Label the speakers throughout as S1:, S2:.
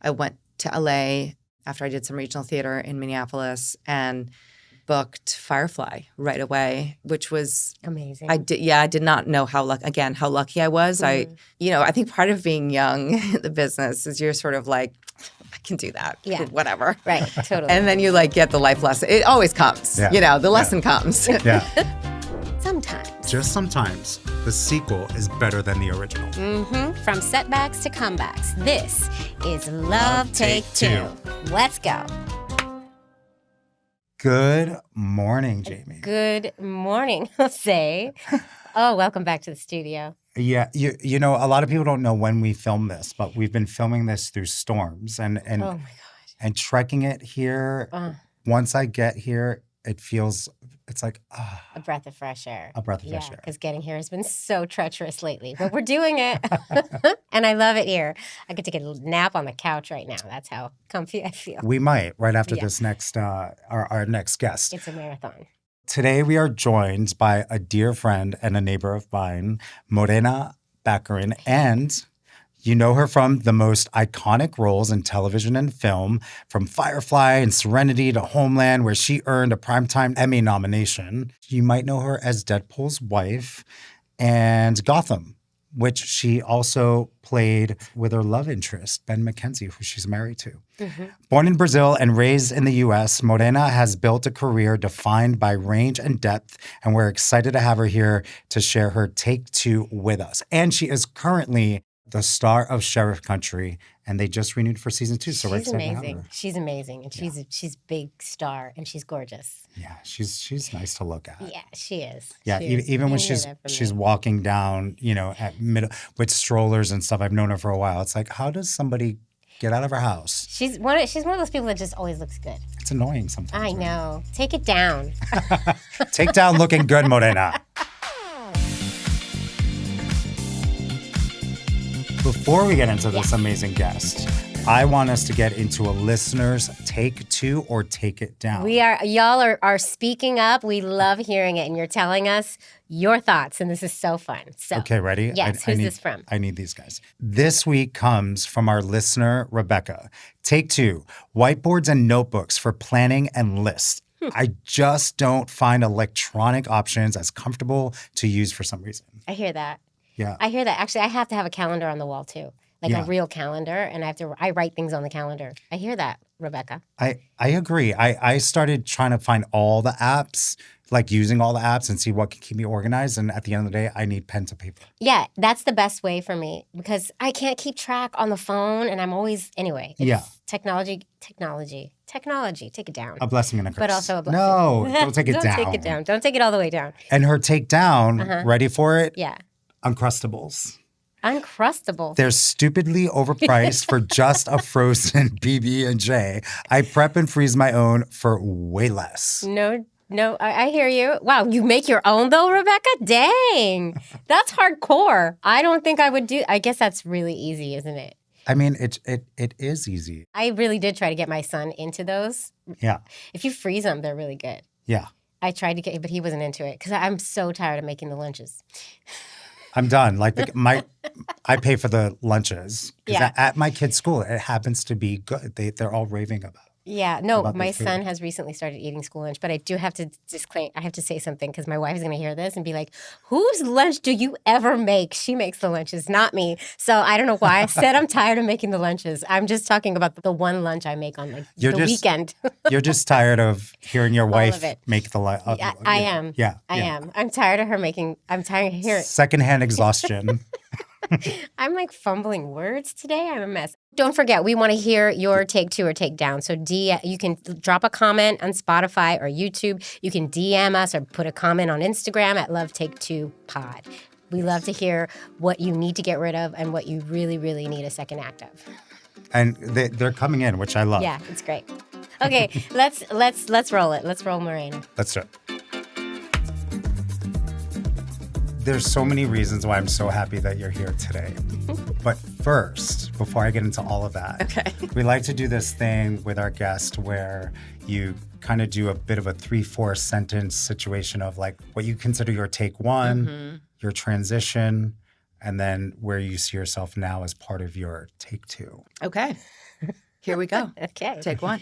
S1: I went to LA after I did some regional theater in Minneapolis and booked Firefly right away, which was
S2: amazing.
S1: I did not know how lucky I was. I think part of being young in the business is you're sort of like, I can do that.
S2: Yeah.
S1: Whatever.
S2: Right. Totally.
S1: And then you like get the life lesson. It always comes.
S3: Yeah.
S1: The lesson comes.
S3: Yeah.
S2: Sometimes.
S3: Just sometimes, the sequel is better than the original.
S2: Mm-hmm. From setbacks to comebacks, this is Love Take Two. Let's go.
S3: Good morning, Jamie.
S2: Good morning, Jose. Oh, welcome back to the studio.
S3: Yeah, you know, a lot of people don't know when we film this, but we've been filming this through storms and
S2: oh my God.
S3: And trekking it here. Once I get here, it's like
S2: a breath of fresh air.
S3: A breath of fresh air.
S2: Because getting here has been so treacherous lately, but we're doing it. And I love it here. I get to get a nap on the couch right now. That's how comfy I feel.
S3: We might right after this next our next guest.
S2: It's a marathon.
S3: Today we are joined by a dear friend and a neighbor of mine, Morena Baccarin, and you know her from the most iconic roles in television and film, from Firefly and Serenity to Homeland, where she earned a Primetime Emmy nomination. You might know her as Deadpool's wife, and Gotham, which she also played with her love interest, Ben McKenzie, who she's married to. Mm-hmm. Born in Brazil and raised in the U.S., Morena has built a career defined by range and depth, and we're excited to have her here to share her Take Two with us. And she is currently the star of Sheriff Country, and they just renewed for season 2. So we're excited to have her.
S2: She's amazing, and she's big star, and she's gorgeous.
S3: Yeah, she's nice to look at.
S2: Yeah, she is.
S3: Yeah,
S2: she is.
S3: Even when she's walking down, at middle with strollers and stuff. I've known her for a while. It's like, how does somebody get out of her house?
S2: She's one of those people that just always looks good.
S3: It's annoying sometimes.
S2: I know. Take it down.
S3: Take down looking good, Morena. Before we get into this amazing guest, I want us to get into a listener's Take Two or Take It Down.
S2: Y'all are speaking up. We love hearing it, and you're telling us your thoughts, and this is so fun. So,
S3: okay, ready?
S2: Yes, who's this from?
S3: I need these guys. This week comes from our listener, Rebecca. Take two, whiteboards and notebooks for planning and lists. I just don't find electronic options as comfortable to use for some reason.
S2: I hear that.
S3: Yeah.
S2: I hear that. Actually, I have to have a calendar on the wall too, like a real calendar, and I write things on the calendar. I hear that, Rebecca.
S3: I agree. I started trying to find all the apps, like using all the apps and see what can keep me organized. And at the end of the day, I need pen to paper.
S2: Yeah, that's the best way for me because I can't keep track on the phone, and I'm always technology. Take it down.
S3: A blessing and a curse.
S2: But also a blessing.
S3: No, don't take it down.
S2: Don't take it down. Don't take it all the way down.
S3: And her take down, ready for it?
S2: Yeah.
S3: Uncrustables.
S2: Uncrustable.
S3: They're stupidly overpriced for just a frozen PB&J. I prep and freeze my own for way less.
S2: No, I hear you. Wow, you make your own though, Rebecca? Dang. That's hardcore. I don't think I would do. I guess that's really easy, isn't it?
S3: I mean, it is easy.
S2: I really did try to get my son into those.
S3: Yeah.
S2: If you freeze them, they're really good.
S3: Yeah.
S2: I tried to but he wasn't into it because I'm so tired of making the lunches.
S3: I'm done. Like I pay for the lunches because at my kid's school, it happens to be good. They're all raving about it.
S2: Yeah, no, my son has recently started eating school lunch, but I do have to disclaim, I have to say something because my wife is going to hear this and be like, whose lunch do you ever make? She makes the lunches, not me. So I don't know why I said I'm tired of making the lunches. I'm just talking about the one lunch I make on the weekend.
S3: You're just tired of hearing your wife make the lunch.
S2: I am.
S3: Yeah.
S2: I am. I'm tired of her making, I'm tired of hearing.
S3: Secondhand exhaustion.
S2: I'm like fumbling words today. I'm a mess. Don't forget, we want to hear your take two or take down. So you can drop a comment on Spotify or YouTube. You can DM us or put a comment on Instagram at Love Take Two Pod. We love to hear what you need to get rid of and what you really, really need a second act of.
S3: And they're coming in, which I love.
S2: Yeah, it's great. Okay, let's roll it. Let's roll Morena.
S3: Let's do it. There's so many reasons why I'm so happy that you're here today. But first, before I get into all of that, we like to do this thing with our guest where you kind of do a bit of a 3-4 sentence situation of like what you consider your take one, your transition, and then where you see yourself now as part of your take two.
S1: Okay. Here we go.
S2: Okay.
S1: Take one.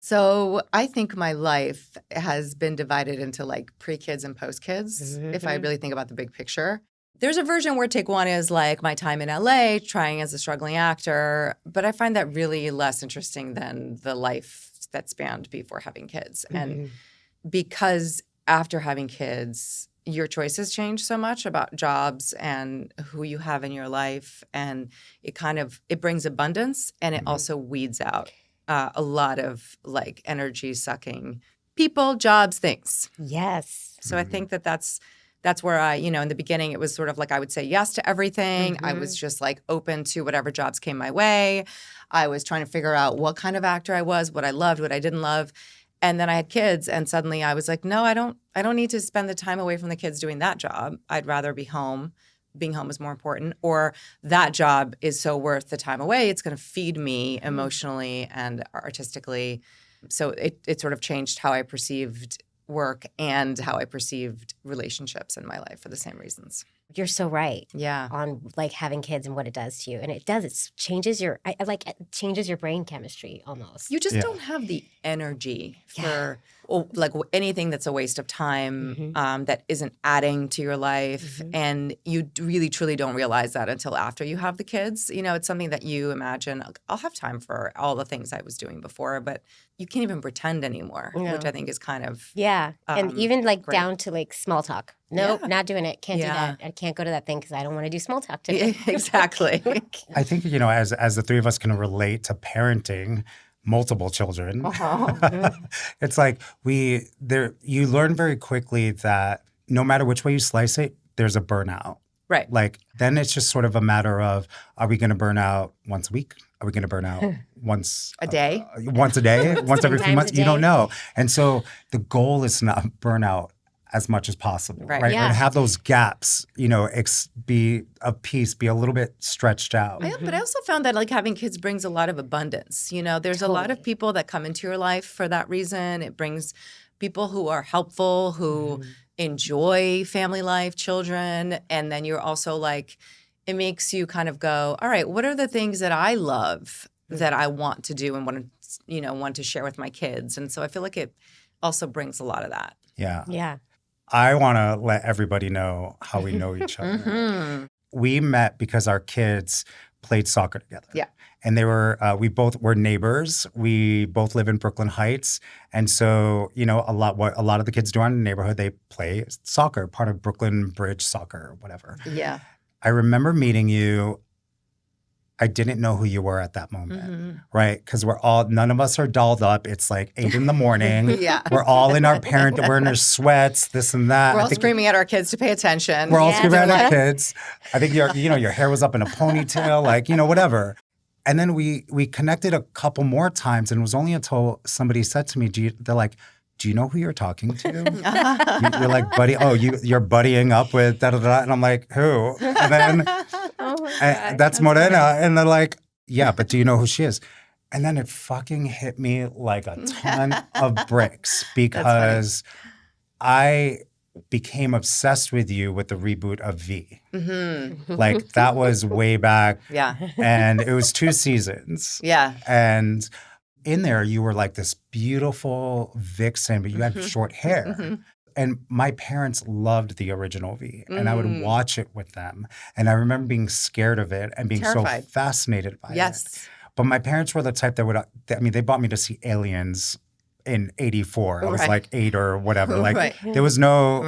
S1: So I think my life has been divided into like pre-kids and post-kids, if I really think about the big picture. There's a version where take one is like my time in LA, trying as a struggling actor, but I find that really less interesting than the life that spanned before having kids. And because after having kids, your choices change so much about jobs and who you have in your life, and it brings abundance, and it also weeds out a lot of like energy sucking people, jobs, things.
S2: Yes.
S1: So I think that's where I, in the beginning, it was sort of like I would say yes to everything. I was just like open to whatever jobs came my way. I was trying to figure out what kind of actor I was, what I loved, what I didn't love. And then I had kids, and suddenly I was like, no, I don't need to spend the time away from the kids doing that job. I'd rather be home. Being home is more important, or that job is so worth the time away. It's going to feed me emotionally and artistically. So it sort of changed how I perceived work and how I perceived relationships in my life for the same reasons.
S2: You're so right.
S1: Yeah.
S2: On like having kids and what it does to you. And it changes your it changes your brain chemistry almost.
S1: You just don't have the energy for like anything that's a waste of time that isn't adding to your life. And you really, truly don't realize that until after you have the kids. It's something that you imagine, I'll have time for all the things I was doing before, but you can't even pretend anymore, which I think is kind of
S2: and even like
S1: great.
S2: down to like small talk. Nope, not doing it. Can't do that. I can't go to that thing because I don't want to do small talk today.
S1: Exactly.
S3: I think, as the three of us can relate to parenting multiple children, it's like you learn very quickly that no matter which way you slice it, there's a burnout.
S1: Right.
S3: Like then it's just sort of a matter of, are we going to burn out once a week? Are we going to burn out once
S1: a day?
S3: Once a day? Once every few months? You don't know. And so the goal is to not burn out as much as possible, right?
S2: Yeah.
S3: And have those gaps, be of peace, be a little bit stretched out.
S1: But I also found that like having kids brings a lot of abundance. There's a lot of people that come into your life for that reason. It brings people who are helpful, who enjoy family life, children, and then you're also like, it makes you kind of go, all right, what are the things that I love that I want to do and want to share with my kids? And so I feel like it also brings a lot of that.
S3: Yeah.
S2: Yeah.
S3: I want to let everybody know how we know each other. We met because our kids played soccer together.
S1: Yeah.
S3: And we both were neighbors. We both live in Brooklyn Heights. And so, what a lot of the kids do in the neighborhood, they play soccer, part of Brooklyn Bridge soccer or whatever.
S1: Yeah.
S3: I remember meeting you. I didn't know who you were at that moment, right? Because none of us are dolled up. It's like 8 in the morning.
S1: Yeah.
S3: We're all in we're in our sweats, this and that.
S1: We're all screaming at our kids to pay attention.
S3: We're all screaming at our kids. I think your hair was up in a ponytail, whatever. And then we connected a couple more times, and it was only until somebody said to me, they're like, do you know who you're talking to? You're like, buddy, you're buddying up with da-da-da. And I'm like, who? And then that's Morena. And they're like, yeah, but do you know who she is? And then it fucking hit me like a ton of bricks because I became obsessed with you with the reboot of V. Like that was way back.
S1: Yeah.
S3: And it was 2 seasons.
S1: Yeah.
S3: And in there, you were like this beautiful vixen, but you had short hair. And my parents loved the original V, and I would watch it with them. And I remember being scared of it and being
S1: Terrified.
S3: so fascinated by it.
S1: Yes.
S3: But my parents were the type that they bought me to see Aliens in '84. I was like 8 or whatever. Like there was no,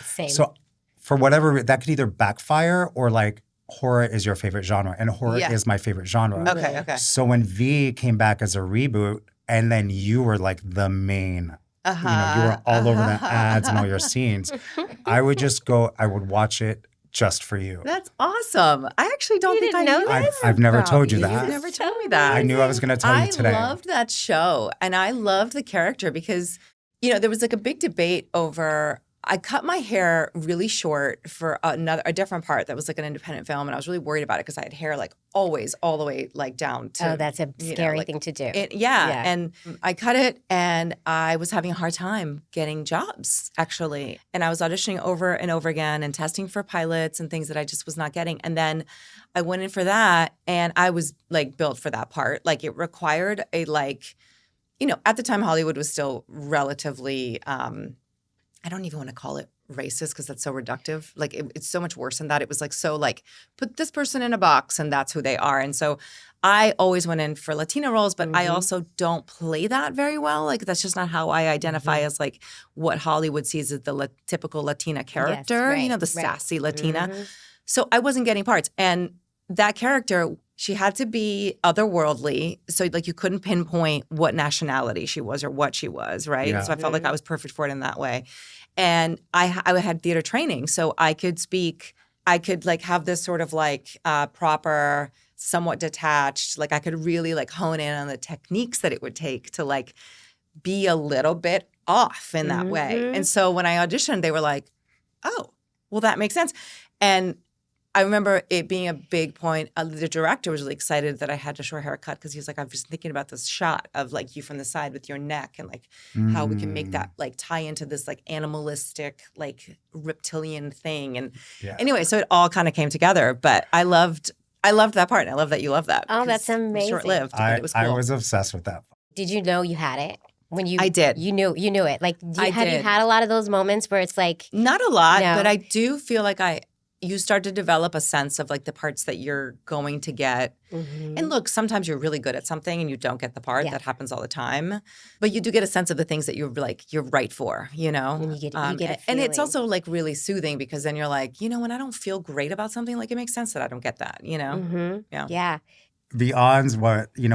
S2: Same.
S3: So for whatever, that could either backfire or like, horror is your favorite genre, and horror is my favorite genre.
S1: Okay.
S3: So when V came back as a reboot, and then you were like the main, you were all over the ads and all your scenes, I would watch it just for you.
S1: That's awesome. I actually don't think I knew that.
S3: I've never told you
S1: You've
S3: that.
S1: never told me that.
S3: I knew I was going to tell you today.
S1: I loved that show, and I loved the character because, there was like a big debate over I cut my hair really short for a different part that was like an independent film, and I was really worried about it because I had hair like always all the way like down to.
S2: Oh, that's a scary thing to do.
S1: Yeah, and I cut it, and I was having a hard time getting jobs actually, and I was auditioning over and over again and testing for pilots and things that I just was not getting, and then I went in for that, and I was like built for that part. Like it required a like, at the time Hollywood was still relatively. I don't even want to call it racist because that's so reductive. Like it's so much worse than that. It was like so like put this person in a box and that's who they are. And so I always went in for Latina roles, but I also don't play that very well. Like that's just not how I identify as like what Hollywood sees as the typical Latina character.
S2: Yes,
S1: the sassy Latina. So I wasn't getting parts, and that character. She had to be otherworldly, so like you couldn't pinpoint what nationality she was or what she was, right?
S3: Yeah.
S1: So I felt like I was perfect for it in that way. And I had theater training, so I could speak. I could like have this sort of like proper, somewhat detached. Like I could really like hone in on the techniques that it would take to like be a little bit off in that way. And so when I auditioned, they were like, "Oh, well, that makes sense." And I remember it being a big point. The director was really excited that I had a short haircut because he was like, I was thinking about this shot of like you from the side with your neck and like how we can make that like tie into this like animalistic, like reptilian thing. And anyway, so it all kind of came together. But I loved that part. And I love that you love that.
S2: Oh, that's amazing.
S1: Short-lived, but it was cool.
S3: I was obsessed with that.
S2: Did you know you had it? When
S1: I did.
S2: You knew it. Like, have you
S1: did.
S2: had a lot of those moments where it's like.
S1: Not a lot,
S2: No.
S1: but I do feel like you start to develop a sense of like the parts that you're going to get. And look, sometimes you're really good at something and you don't get the part.
S2: Yeah.
S1: That happens all the time. But you do get a sense of the things that you're right for,
S2: And you get a
S1: and it's
S2: feeling.
S1: also like really soothing because then you're like, when I don't feel great about something, like it makes sense that I don't get that,
S2: Yeah.
S3: Beyond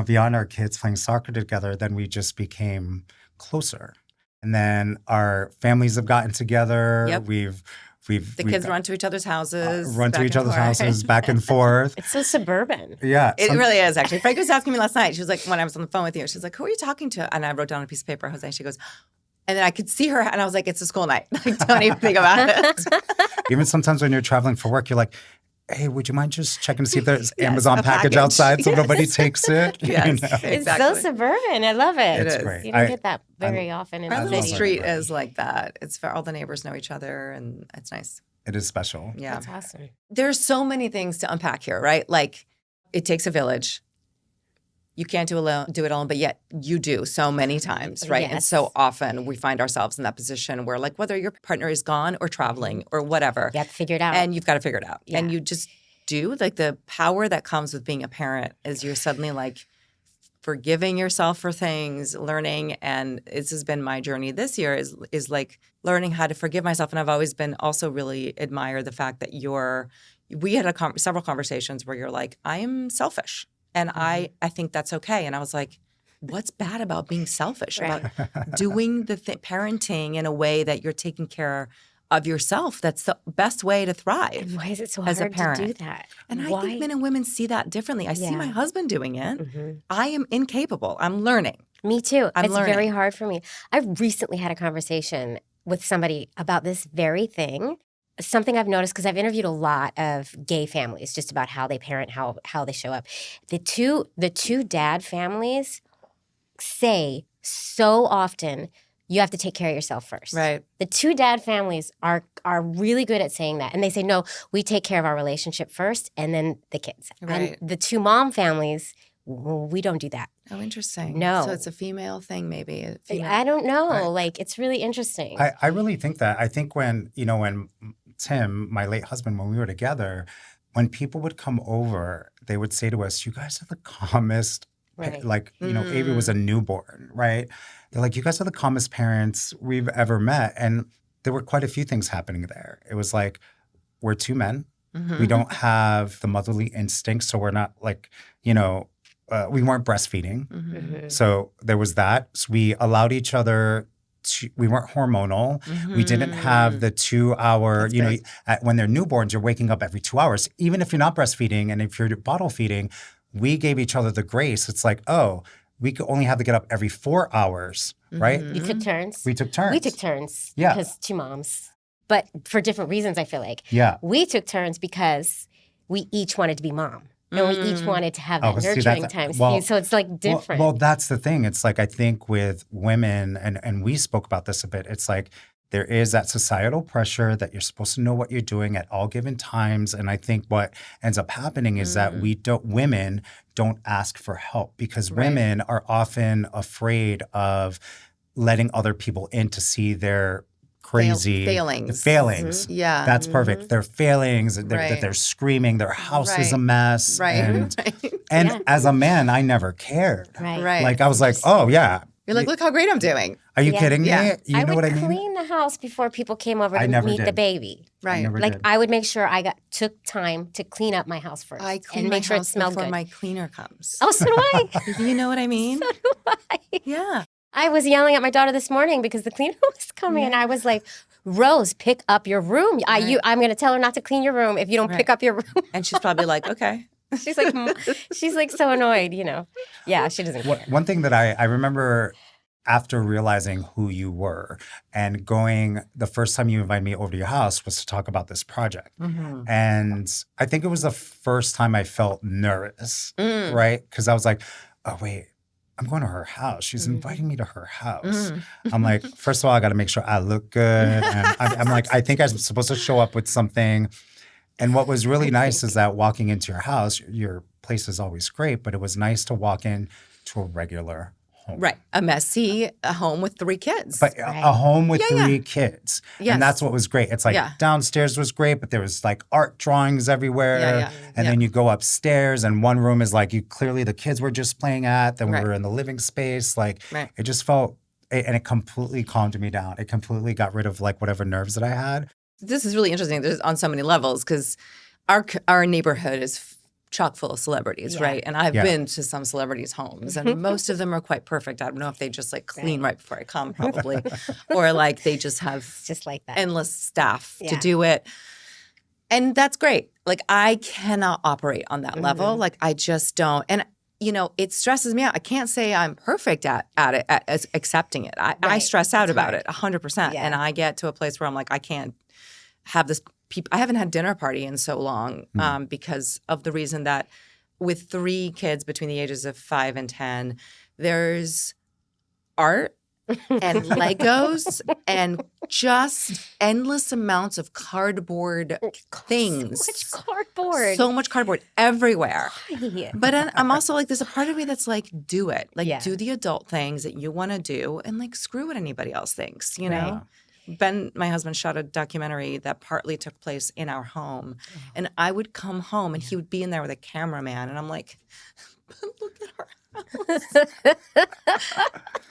S3: beyond our kids playing soccer together, then we just became closer. And then our families have gotten together.
S1: Yep. The kids run to each other's houses.
S3: Back and forth.
S2: It's so suburban.
S3: Yeah.
S1: It really is, actually. Frank was asking me last night. She was like, when I was on the phone with you, she was like, who are you talking to? And I wrote down on a piece of paper, Jose. She goes, and then I could see her, and I was like, it's a school night. Like, don't even think about it.
S3: Even sometimes when you're traveling for work, you're like, hey, would you mind just checking to see if there's Amazon
S1: a
S3: package
S1: package.
S3: outside so nobody takes it?
S1: Yes,
S2: It's
S1: exactly.
S2: so suburban. I love it.
S3: It's
S1: is.
S3: great.
S2: You don't get that very often in
S1: Our
S2: the
S1: little
S2: city.
S1: street is like that. It's for all the neighbors know each other, and it's nice.
S3: It is special.
S1: Yeah.
S2: That's awesome.
S1: There's so many things to unpack here, right? Like, it takes a village. You can't do it alone, but yet you do so many times, right? And
S2: Yes.
S1: so often we find ourselves in that position where, like, whether your partner is gone or traveling or whatever,
S2: You have to figure it out.
S1: and you've got to figure it out.
S2: Yeah.
S1: And you just do. Like, the power that comes with being a parent is you're suddenly like forgiving yourself for things, learning. And this has been my journey this year is like learning how to forgive myself. And I've always been also really admire the fact that we had several conversations where you're like, I am selfish. And I think that's okay. And I was like, what's bad about being selfish,
S2: Right.
S1: about doing the parenting in a way that you're taking care of yourself? That's the best way to thrive.
S2: And why is it so
S1: as a
S2: hard to
S1: parent.
S2: do that?
S1: And
S2: why?
S1: I think men and women see that differently. I see
S2: Yeah.
S1: my husband doing it.
S2: Mhm.
S1: I am incapable. I'm learning.
S2: Me too.
S1: I'm
S2: It's
S1: learning.
S2: very hard for me. I recently had a conversation with somebody about this very thing. Something I've noticed, because I've interviewed a lot of gay families just about how they parent, how they show up. The two dad families say so often, you have to take care of yourself first.
S1: Right.
S2: The two dad families are really good at saying that. And they say, no, we take care of our relationship first and then the kids.
S1: Right.
S2: And the two mom families, well, we don't do that.
S1: Oh, interesting.
S2: No.
S1: So it's a female thing, maybe. A female.
S2: I don't know.
S3: Right.
S2: Like, it's really interesting.
S3: I really think that. I think when Tim, my late husband, when we were together, when people would come over, they would say to us, you guys are the calmest.
S2: Right.
S3: Like, Avery was a newborn, right? They're like, you guys are the calmest parents we've ever met. And there were quite a few things happening there. It was like, we're two men.
S1: Mm-hmm.
S3: We don't have the motherly instinct. So we're not like, we weren't breastfeeding.
S1: Mm-hmm.
S2: Mhm.
S3: So there was that. So we allowed each other we weren't hormonal. We didn't have the 2 hour,
S1: That's big.
S3: when they're newborns, you're waking up every 2 hours. Even if you're not breastfeeding and if you're bottle feeding, we gave each other the grace. It's like, oh, we could only have to get up every 4 hours, right?
S2: You took turns.
S3: We took turns.
S2: We took turns.
S3: Yeah.
S2: Because two moms. but for different reasons, I feel like.
S3: Yeah.
S2: We took turns because we each wanted to be mom. And we each wanted to have that
S3: see,
S2: nurturing time. So it's like different.
S3: Well, that's the thing. It's like I think with women, and we spoke about this a bit, it's like there is that societal pressure that you're supposed to know what you're doing at all given times. And I think what ends up happening is that women don't ask for help because women are often afraid of letting other people in to see their crazy
S1: failings.
S3: Yeah. That's perfect. Their failings, that they're screaming, their house is a mess. And as a man, I never cared. Like I was like, oh yeah.
S1: You're like, look how great I'm doing.
S3: Are you kidding me? You know what I mean?
S2: I would clean the house before people came over to meet the baby. I would make sure I took time to clean up my house first.
S1: I clean
S2: and make sure it smelled
S1: before
S2: good.
S1: my cleaner comes.
S2: Oh, so do I.
S1: Do you know what I mean?
S2: So do I.
S1: Yeah.
S2: I was yelling at my daughter this morning because the cleaner was coming, and I was like, Rose, pick up your room. I'm going to tell her not to clean your room if you don't pick up your room.
S1: And she's probably like, okay.
S2: She's like so annoyed, Yeah, she doesn't care.
S3: One thing that I remember after realizing who you were and going, the first time you invited me over to your house was to talk about this project. And I think it was the first time I felt nervous, right? Because I was like, oh, wait. I'm going to her house. She's inviting me to her house. I'm like, first of all, I got to make sure I look good. And I'm like, I think I'm supposed to show up with something. And what was really nice is that walking into your house, your place is always great, but it was nice to walk in to a regular home.
S1: Right. A home with 3 kids.
S3: But a home with 3 kids.
S1: Yes.
S3: And that's what was great. It's like downstairs was great, but there was like art drawings everywhere. And then you go upstairs and one room is like clearly the kids were just playing at. Then we were in the living space. Like it just felt, and it completely calmed me down. It completely got rid of like whatever nerves that I had.
S1: This is really interesting. There's on so many levels because our neighborhood is chock full of celebrities, right? And I've been to some celebrities' homes, and most of them are quite perfect. I don't know if they just like clean right before I come, probably, or like they just have
S2: just like that
S1: endless staff to do it, and that's great. Like I cannot operate on that level. Like I just don't, and it stresses me out. I can't say I'm perfect at it, at accepting it. I stress out about it 100%, and I get to a place where I'm like, I can't have this. I haven't had dinner party in so long because of the reason that with 3 kids between the ages of 5 and 10, there's art and Legos and just endless amounts of cardboard things. So much cardboard everywhere.
S2: Why?
S1: But I'm also like, there's a part of me that's like, do it. Like, do the adult things that you want to do and like, screw what anybody else thinks, you know? Ben, my husband, shot a documentary that partly took place in our home. And I would come home and he would be in there with a cameraman. And I'm like, look at our house.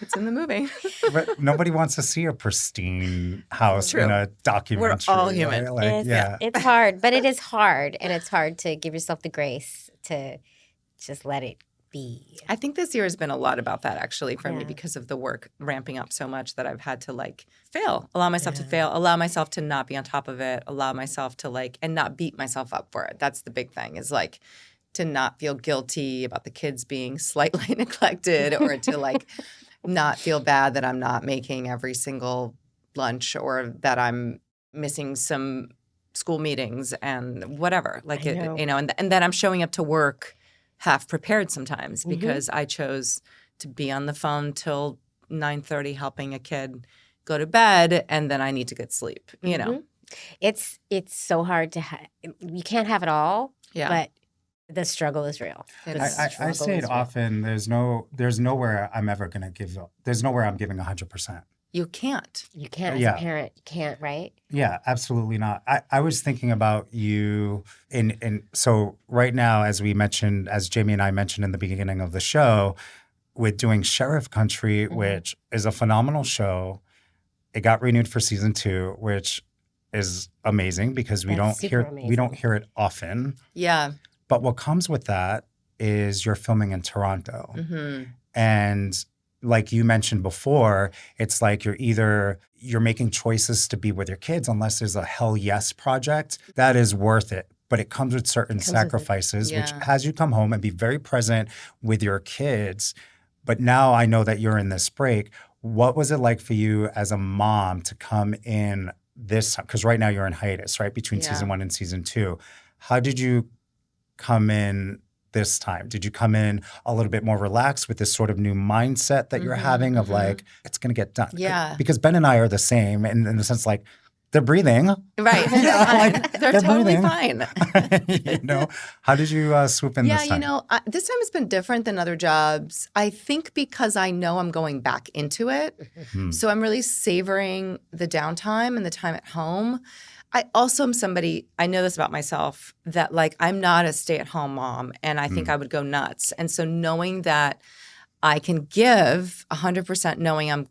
S1: It's in the movie.
S3: But nobody wants to see a pristine house in a documentary.
S1: We're all human.
S3: Right? Like,
S2: it's hard, but it is hard. And it's hard to give yourself the grace to just let it be.
S1: I think this year has been a lot about that actually for me because of the work ramping up so much that I've had to like fail, allow myself to fail, allow myself to not be on top of it, allow myself to like, and not beat myself up for it. That's the big thing is like to not feel guilty about the kids being slightly neglected or to like not feel bad that I'm not making every single lunch or that I'm missing some school meetings and whatever. Like, and then I'm showing up to work half prepared sometimes because I chose to be on the phone till 9:30 helping a kid go to bed and then I need to get sleep, you know.
S2: It's so hard to you can't have it all, but the struggle is real.
S3: I say it often, there's nowhere I'm ever going to give up. There's nowhere I'm giving 100%.
S1: You can't.
S2: You can't as a parent. You can't, right?
S3: Yeah, absolutely not. I was thinking about you so right now, as we mentioned, as Jamie and I mentioned in the beginning of the show, with doing Sheriff Country, which is a phenomenal show. It got renewed for season 2, which is amazing because we don't hear it often.
S1: Yeah.
S3: But what comes with that is you're filming in Toronto. And like you mentioned before, it's like you're making choices to be with your kids unless there's a hell yes project. That is worth it. But it comes with certain sacrifices, which has you come home and be very present with your kids. But now I know that you're in this break. What was it like for you as a mom to come in this time? Because right now you're in hiatus, right? Between
S1: Yeah.
S3: season 1 and season 2. How did you come in this time? Did you come in a little bit more relaxed with this sort of new mindset that you're having of like, it's going to get done?
S1: Yeah.
S3: Because Ben and I are the same in the sense like, they're breathing.
S1: Right.
S3: You know,
S1: Fine.
S3: like,
S1: They're
S3: they're
S1: totally
S3: breathing.
S1: fine.
S3: You know, how did you swoop in this time?
S1: This time has been different than other jobs. I think because I know I'm going back into it. So I'm really savoring the downtime and the time at home. I also am somebody, I know this about myself, that like I'm not a stay-at-home mom and I think I would go nuts. And so knowing that I can give 100% knowing I'm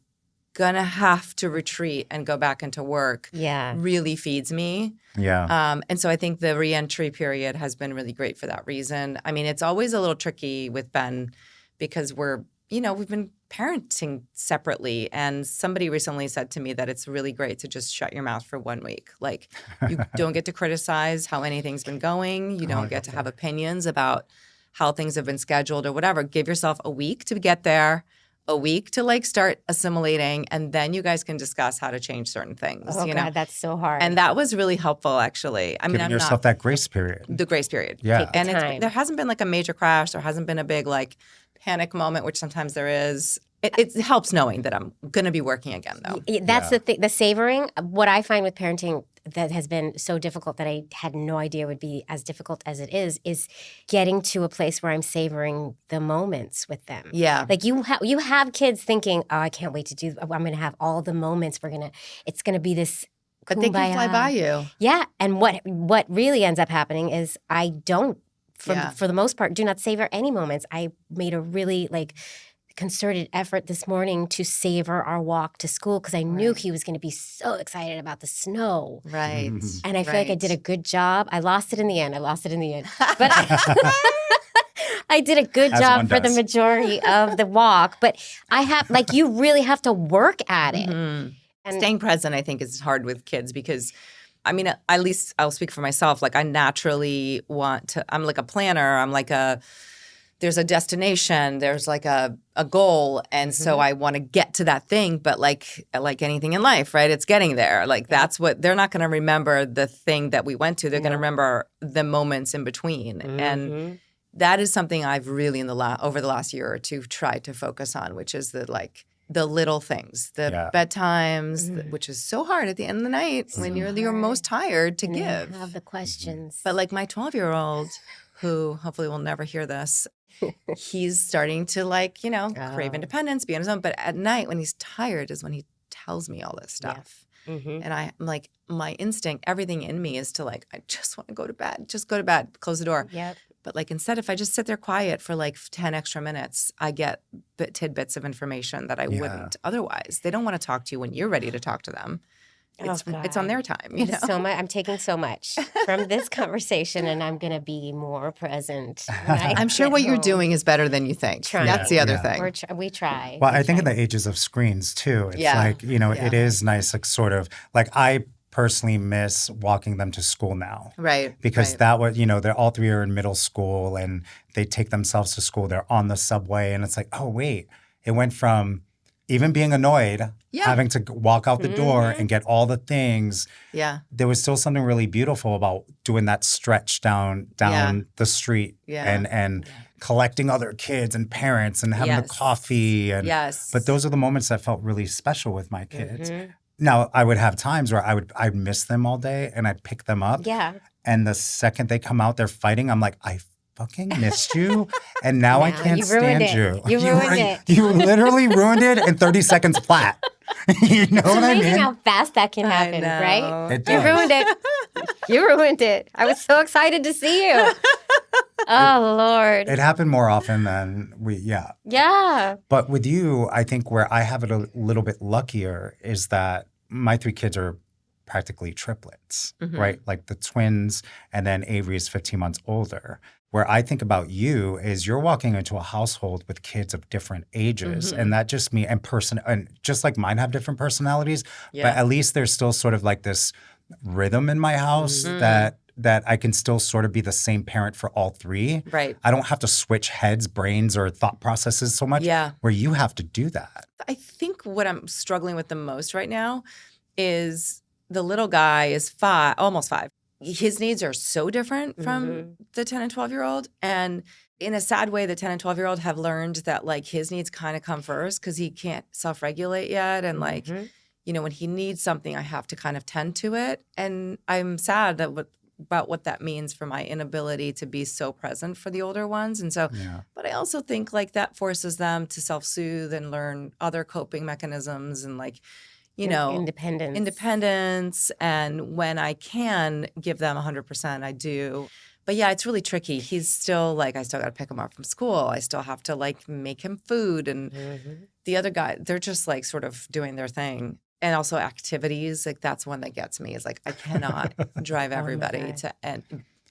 S1: going to have to retreat and go back into work really feeds me.
S3: Yeah.
S1: And so I think the reentry period has been really great for that reason. I mean, it's always a little tricky with Ben because we've been parenting separately. And somebody recently said to me that it's really great to just shut your mouth for 1 week. Like you don't get to criticize how anything's been going. You don't get to have opinions about how things have been scheduled or whatever. Give yourself a week to get there, a week to like start assimilating, and then you guys can discuss how to change certain things.
S2: Oh,
S1: you
S2: God,
S1: know?
S2: that's so hard.
S1: And that was really helpful, actually. I mean,
S3: Giving yourself that grace period.
S1: the grace period.
S3: Yeah.
S1: And
S2: time.
S1: there hasn't been like a major crash. There hasn't been a big like panic moment, which sometimes there is. It helps knowing that I'm going to be working again, though.
S2: That's the thing. The savoring, what I find with parenting that has been so difficult that I had no idea would be as difficult as it is getting to a place where I'm savoring the moments with them.
S1: Yeah.
S2: Like you have kids thinking, oh, I can't wait to do, I'm going to have all the moments. It's going to be this
S1: But they can fly
S2: kumbaya.
S1: by you.
S2: Yeah. And what really ends up happening is I don't, for the most part, do not savor any moments. I made a really concerted effort this morning to savor our walk to school because I knew he was going to be so excited about the snow.
S1: Right.
S2: And I feel like I did a good job. I lost it in the end. But I did a good job for the majority of the walk. But I have, you really have to work at it.
S1: And staying present, I think, is hard with kids because I mean, at least I'll speak for myself. Like I naturally want to, I'm like a planner. I'm like there's a destination, there's like a goal. And so I want to get to that thing. But like anything in life, right? It's getting there. Like that's what, they're not going to remember the thing that we went to. They're going to remember the moments in between. And that is something I've really over the last year or two tried to focus on, which is the little things, the bedtimes, which is so hard at the end of the night when you're most tired to give.
S2: Have the questions.
S1: But like my 12-year-old, who hopefully will never hear this, he's starting to crave independence, be on his own. But at night when he's tired is when he tells me all this stuff. And I'm like, my instinct, everything in me is to I just want to go to bed. Just go to bed, close the door.
S2: Yep.
S1: But instead, if I just sit there quiet for 10 extra minutes, I get tidbits of information that I wouldn't otherwise. They don't want to talk to you when you're ready to talk to them. It's on their time, you know?
S2: So much. I'm taking so much from this conversation, and I'm going to be more present.
S1: I'm sure what you're doing is better than you think.
S2: Trying.
S1: That's the other thing.
S2: We try.
S3: Well, I think in the ages of screens too, it's it is nice, I personally miss walking them to school now.
S1: Right.
S3: Because that was, they're all three are in middle school and they take themselves to school. They're on the subway and it's like, oh, wait, it went from even being annoyed, having to walk out the door and get all the things.
S1: Yeah.
S3: There was still something really beautiful about doing that stretch down the street and collecting other kids and parents and having the coffee. And, But those are the moments that felt really special with my kids. Now, I would have times where I'd miss them all day and I'd pick them up.
S2: Yeah.
S3: And the second they come out, they're fighting. I'm like, I fucking missed you. And now I can't stand you.
S2: You ruined it.
S3: You literally ruined it in 30 seconds flat. You know what I mean?
S2: It's amazing how fast that can happen, right?
S3: It
S2: You
S3: does.
S2: ruined it. You ruined it. I was so excited to see you. Oh, Lord.
S3: It happened more often than
S2: Yeah.
S3: But with you, I think where I have it a little bit luckier is that my three kids are practically triplets, right? Like the twins, and then Avery is 15 months older. Where I think about you is you're walking into a household with kids of different ages, and that just and just like mine have different personalities, but at least there's still sort of like this rhythm in my house that I can still sort of be the same parent for all three.
S1: Right.
S3: I don't have to switch heads, brains, or thought processes so much.
S1: Yeah.
S3: Where you have to do that.
S1: I think what I'm struggling with the most right now is the little guy is 5, almost 5. His needs are so different from the 10 and 12-year-old. And in a sad way, the 10 and 12-year-old have learned that like his needs kind of come first because he can't self-regulate yet. And like, you know, when he needs something, I have to kind of tend to it. And I'm sad that about what that means for my inability to be so present for the older ones. And so, but I also think like that forces them to self-soothe and learn other coping mechanisms and like, you know, independence. And when I can give them 100%, I do. But yeah, it's really tricky. He's still like, I still got to pick him up from school. I still have to like make him food. And the other guy, they're just like sort of doing their thing. And also activities, like that's one that gets me is like, I cannot drive everybody to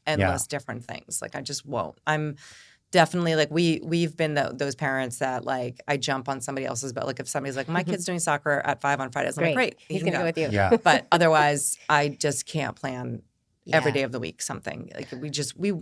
S1: endless different things. Like I just won't. I'm definitely like, we've been those parents that like, I jump on somebody else's bed. Like if somebody's like, my kid's doing soccer at 5 on Fridays, I'm like, great.
S2: He's going to go with you.
S3: Yeah.
S1: But otherwise, I just can't plan every day of the week something. Like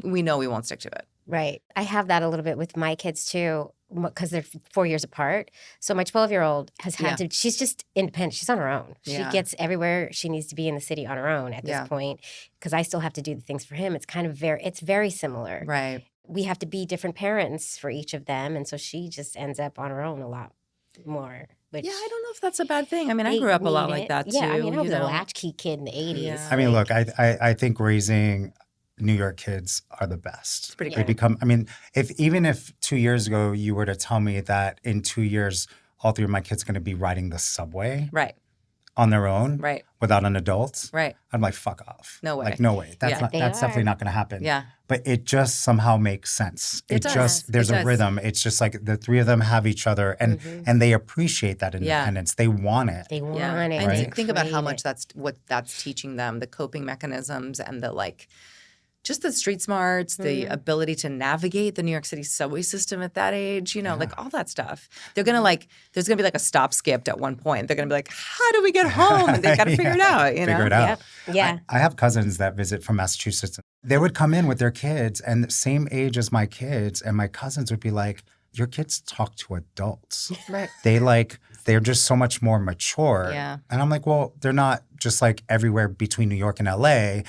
S1: we know we won't stick to it.
S2: Right. I have that a little bit with my kids too, because they're 4 years apart. So my 12-year-old has had to, she's just independent. She's on her own. She gets everywhere she needs to be in the city on her own at this point, because I still have to do the things for him. It's kind of it's very similar.
S1: Right.
S2: We have to be different parents for each of them. And so she just ends up on her own a lot more. Which
S1: I don't know if that's a bad thing. I mean, I grew up a lot like that too.
S2: Yeah, I mean, I was a latchkey kid in the 80s.
S1: Yeah.
S3: I mean, look, I think raising New York kids are the best.
S1: It's pretty
S3: They
S1: cool.
S3: become, I mean, even if 2 years ago you were to tell me that in 2 years, all 3 of my kids are going to be riding the subway
S1: Right.
S3: on their own
S1: Right.
S3: without an adult,
S1: Right.
S3: I'm like, fuck off.
S1: No way.
S3: Like, no way. That's
S1: Yeah.
S3: that's definitely not going to happen.
S1: Yeah.
S3: But it just somehow makes sense.
S1: It does.
S3: Just, there's
S1: It
S3: a
S1: does.
S3: rhythm. It's just like the 3 of them have each other and they appreciate that independence. They want it.
S2: They want it.
S1: And
S3: Right.
S1: think about how
S2: Crave
S1: much that's teaching them, the coping mechanisms and the like, just the street smarts, the ability to navigate the New York City subway system at that age, you know, like all that stuff. They're going to like, there's going to be like a stop skipped at one point. They're going to be like, how do we get home? And they got to figure it out, you know?
S3: Figure it out.
S2: Yep. Yeah.
S3: I have cousins that visit from Massachusetts. They would come in with their kids and the same age as my kids, and my cousins would be like, your kids talk to adults.
S1: Right.
S3: They're just so much more mature.
S1: Yeah.
S3: And I'm like, well, they're not just like everywhere between New York and LA.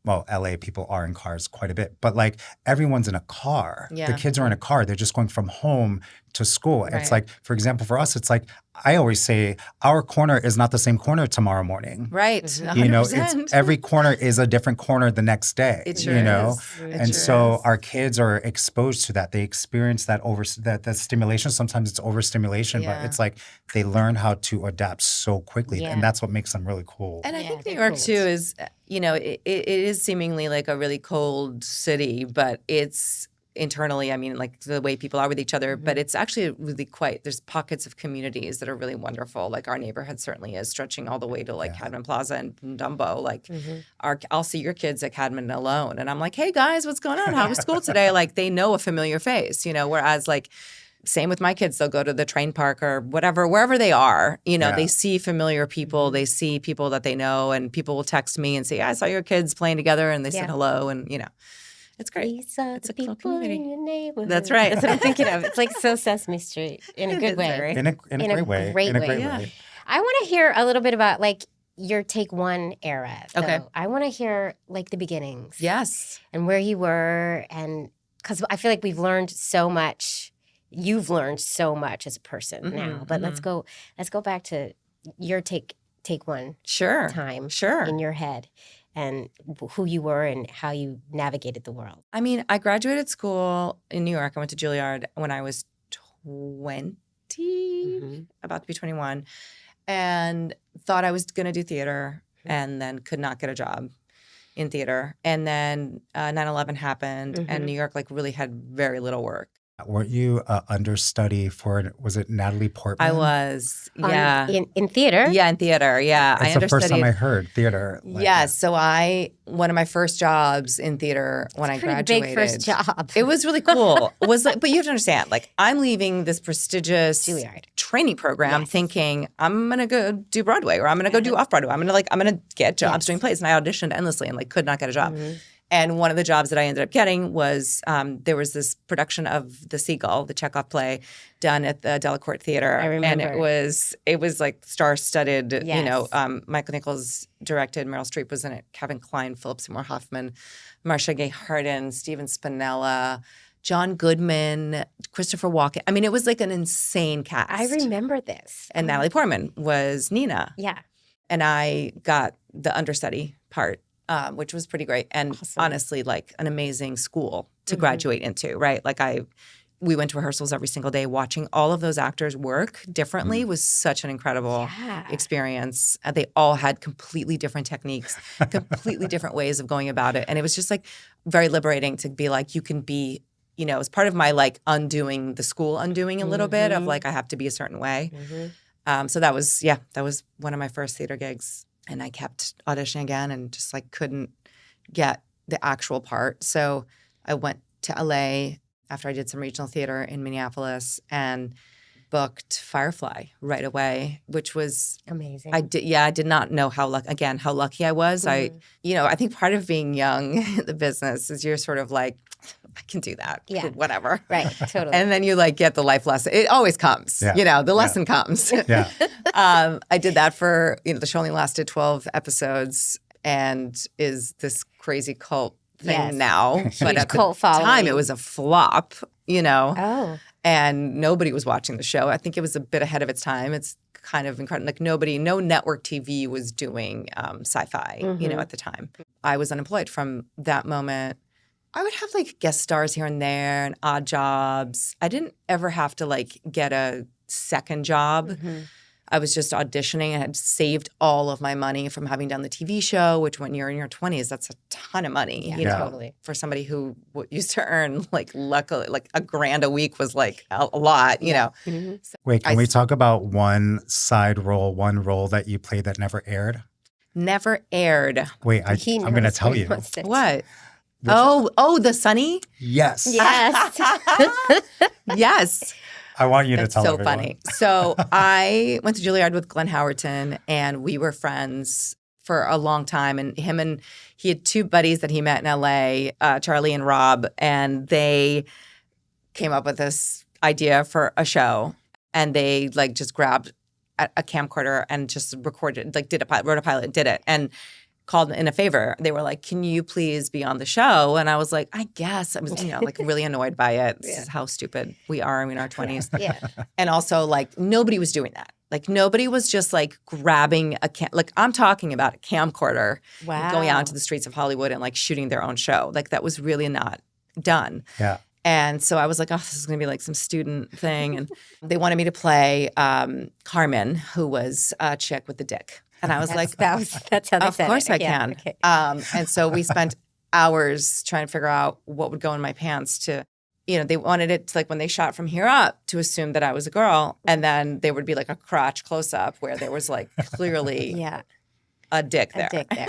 S3: Well, LA people are in cars quite a bit, but like everyone's in a car.
S1: Yeah.
S3: The kids are in a car. They're just going from home to school. It's
S1: Right.
S3: like, for example, for us, it's like, I always say our corner is not the same corner tomorrow morning.
S1: Right. 100%.
S3: You know, it's every corner is a different corner the next day.
S1: It sure
S3: you know,
S1: is. It
S3: and
S1: sure
S3: so
S1: is.
S3: our kids are exposed to that. They experience that that stimulation. Sometimes it's overstimulation, but
S1: Yeah.
S3: it's like they learn how to adapt so quickly,
S2: Yeah.
S3: and that's what makes them really cool.
S1: And I
S2: Yeah,
S1: think New
S2: they're
S1: York
S2: cool.
S1: too is, you know, it is seemingly like a really cold city, but it's internally, I mean, like the way people are with each other, but it's actually really there's pockets of communities that are really wonderful. Like our neighborhood certainly is, stretching all the way to like Cadman Plaza and Dumbo. Like I'll see your kids at Cadman alone and I'm like, hey guys, what's going on? How was school today? Like they know a familiar face, you know, whereas like same with my kids, they'll go to the train park or whatever, wherever they are, you know,
S3: Yeah.
S1: they see familiar people, they see people that they know, and people will text me and say, I saw your kids playing together, and they said hello, and, you know, it's great.
S2: We saw
S1: It's
S2: the
S1: a cool
S2: people
S1: community.
S2: in your neighborhood.
S1: That's right.
S2: That's what I'm thinking of. It's like so Sesame Street in a
S1: It
S2: good
S1: is
S2: way.
S1: very-
S3: In a great way.
S2: great
S3: In a
S2: way.
S3: great
S1: Yeah.
S3: way.
S2: I want to hear a little bit about like your Take One era. Though.
S1: Okay.
S2: I want to hear like the beginnings.
S1: Yes.
S2: And where you were, and because I feel like we've learned so much. You've learned so much as a person now. But let's go back to your take one
S1: Sure.
S2: time
S1: Sure.
S2: in your head and who you were and how you navigated the world.
S1: I mean, I graduated school in New York. I went to Juilliard when I was 20, about to be 21, and thought I was going to do theater and then could not get a job in theater. And then 9/11 happened and New York like really had very little work.
S3: Weren't you understudy for, was it Natalie Portman?
S1: I was, yeah.
S2: In theater?
S1: Yeah, in theater, yeah.
S3: That's the first time I heard theater. Like,
S1: Yes. So one of my first jobs in theater when I
S2: Pretty
S1: graduated.
S2: big first job.
S1: It was really cool. Was like, but you have to understand, like I'm leaving this prestigious
S2: Juilliard.
S1: training program thinking I'm gonna go do Broadway or I'm gonna go do off Broadway. I'm gonna get jobs doing plays. And I auditioned endlessly and like could not get a job. And one of the jobs that I ended up getting was there was this production of The Seagull, the Chekhov play, done at the Delacorte Theater.
S2: I remember.
S1: And it was like star-studded,
S2: Yes.
S1: Michael Nichols directed, Meryl Streep was in it, Kevin Kline, Philip Seymour Hoffman, Marcia Gay Harden, Steven Spinella, John Goodman, Christopher Walken. I mean, it was like an insane cast.
S2: I remember this.
S1: And Natalie Portman was Nina.
S2: Yeah.
S1: And I got the understudy part, which was pretty great. And honestly, like an amazing school to graduate into, right? Like we went to rehearsals every single day. Watching all of those actors work differently was such an incredible experience. They all had completely different techniques, completely different ways of going about it. And it was just like very liberating to be like, you can be, as part of my like undoing the school, undoing a little bit of like, I have to be a certain way. So that was one of my first theater gigs. And I kept auditioning again and just like couldn't get the actual part. So I went to LA after I did some regional theater in Minneapolis and booked Firefly right away, which was
S2: amazing.
S1: I did not know how lucky I was. I think part of being young in the business is you're sort of like, I can do that.
S2: Yeah.
S1: Whatever.
S2: Right. Totally.
S1: And then you like get the life lesson. It always comes.
S3: Yeah.
S1: The lesson comes.
S3: Yeah.
S1: I did that for, the show only lasted 12 episodes and is this crazy cult thing now. But at
S2: cult
S1: the
S2: following.
S1: time it was a flop,
S2: Oh.
S1: and nobody was watching the show. I think it was a bit ahead of its time. It's kind of incredible. Like no network TV was doing sci-fi, at the time. I was unemployed from that moment. I would have like guest stars here and there and odd jobs. I didn't ever have to like get a second job. I was just auditioning. I had saved all of my money from having done the TV show, which when you're in your 20s, that's a ton of money.
S2: Totally.
S1: For somebody who used to earn like luckily like $1,000 a week was like a lot, So
S3: Wait, can we talk about one role that you played that never aired?
S1: Never aired.
S3: Wait, I'm going to tell you.
S1: What? Oh, the Sunny?
S3: Yes.
S2: Yes.
S1: Yes.
S3: I want you to tell
S1: so
S3: everyone.
S1: funny. So I went to Juilliard with Glenn Howerton, and we were friends for a long time. And he had two buddies that he met in LA, Charlie and Rob, and they came up with this idea for a show. And they like just grabbed a camcorder and just recorded, like wrote a pilot, did it, and called in a favor. They were like, "Can you please be on the show?" And I was like, "I guess." I was, like really annoyed by it. This is how stupid we are in our 20s.
S2: Yeah.
S1: And also, like, nobody was doing that. Like, nobody was just like grabbing like I'm talking about a camcorder, going out into the streets of Hollywood and like shooting their own show. Like that was really not done.
S3: Yeah.
S1: And so I was like, oh, this is going to be like some student thing. And they wanted me to play Carmen, who was a chick with the dick. And I was like,
S2: that's how they
S1: of
S2: said
S1: course
S2: it.
S1: I can.
S2: Okay.
S1: And so we spent hours trying to figure out what would go in my pants to, they wanted it to, like when they shot from here up to assume that I was a girl. And then there would be like a crotch close up where there was like clearly a dick there.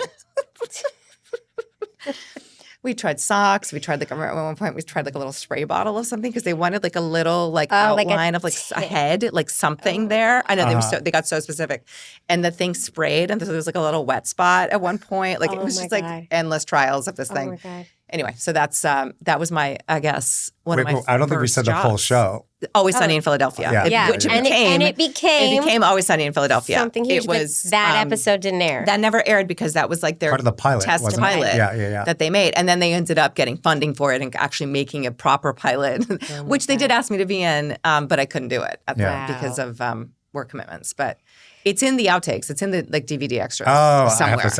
S1: We tried socks. We tried like at one point we tried like a little spray bottle of something because they wanted like a little like outline of like a head, like something there. I know they got so specific, and the thing sprayed, and there was like a little wet spot at one point. Like it was just like endless trials of this thing.
S2: Oh my God.
S1: Anyway, so that was my, I guess, one of my.
S3: I don't think we said the full show.
S1: Always Sunny in Philadelphia.
S3: Yeah.
S1: Which
S2: it
S1: became Always Sunny in Philadelphia.
S2: Something huge.
S1: It was
S2: that episode didn't air.
S1: That never aired because that was like their
S3: part of the pilot,
S1: test
S3: wasn't
S1: pilot
S3: it? Yeah.
S1: that they made, and then they ended up getting funding for it and actually making a proper pilot, which they did ask me to be in, but I couldn't do it because of work commitments. But it's in the outtakes. It's in the like DVD extras somewhere.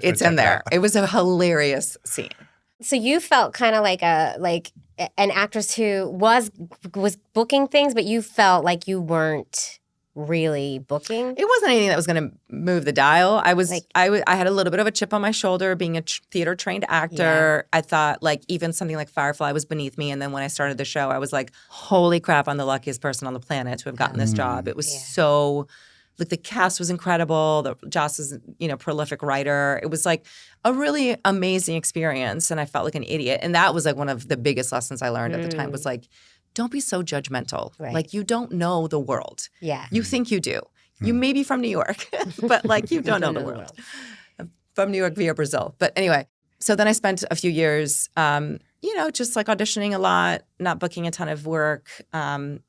S1: It's in there. It was a hilarious scene.
S2: So you felt kind of like an actress who was booking things, but you felt like you weren't really booking.
S1: It wasn't anything that was going to move the dial. I had a little bit of a chip on my shoulder being a theater trained actor. Yeah. I thought like even something like Firefly was beneath me. And then when I started the show, I was like, holy crap, I'm the luckiest person on the planet to have gotten this job. It was so. Like the cast was incredible. Joss is, prolific writer. It was like a really amazing experience, and I felt like an idiot. And that was like one of the biggest lessons I learned at the time was like, don't be so judgmental.
S2: Right.
S1: Like you don't know the world.
S2: Yeah,
S1: you think you do. You may be from New York, but like you don't know the world. From New York via Brazil. But anyway, So then I spent a few years, just like auditioning a lot, not booking a ton of work,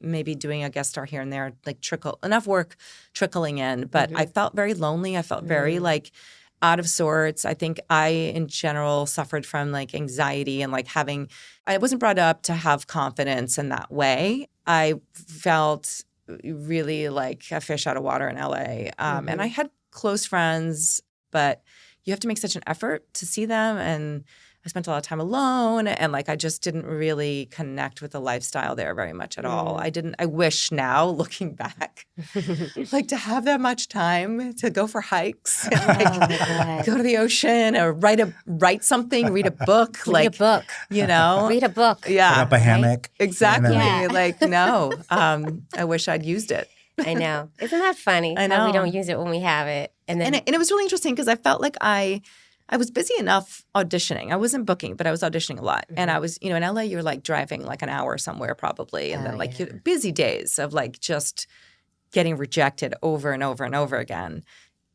S1: maybe doing a guest star here and there, like enough work trickling in. But I felt very lonely. I felt very like out of sorts. I think I, in general, suffered from like anxiety and like I wasn't brought up to have confidence in that way. I felt really like a fish out of water in LA. And I had close friends, but you have to make such an effort to see them. And I spent a lot of time alone, and like I just didn't really connect with the lifestyle there very much at all. I wish now, looking back, like to have that much time to go for hikes and like go to the ocean or write something, read a book.
S2: Read a book.
S1: Read
S2: a book.
S1: Yeah.
S3: Put up a hammock.
S1: Exactly.
S2: Yeah.
S1: Like, no. I wish I'd used it.
S2: I know. Isn't that funny?
S1: I know.
S2: How we don't use it when we have it. And then
S1: And it was really interesting because I felt like I was busy enough auditioning. I wasn't booking, but I was auditioning a lot. And I was, in LA, you're like driving like an hour somewhere probably. And then like busy days of like just getting rejected over and over and over again.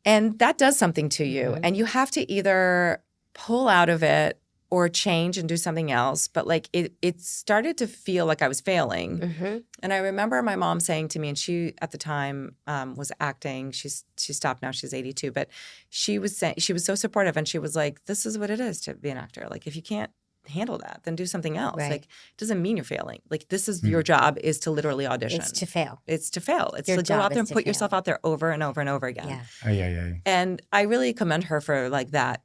S1: And that does something to you. And you have to either pull out of it or change and do something else. But like it started to feel like I was failing. And I remember my mom saying to me, and she at the time was acting. She stopped now. She's 82. But she was so supportive, and she was like, "This is what it is to be an actor. Like if you can't handle that, then do something else.
S2: Right.
S1: Like it doesn't mean you're failing. Like this is your job is to literally audition.
S2: it's to fail.
S1: It's to fail. It's
S2: Your
S1: to go
S2: job
S1: out there
S2: is
S1: and
S2: to
S1: put
S2: fail.
S1: yourself out there over and over and over again.
S2: Yeah.
S3: Oh, yeah.
S1: And I really commend her for like that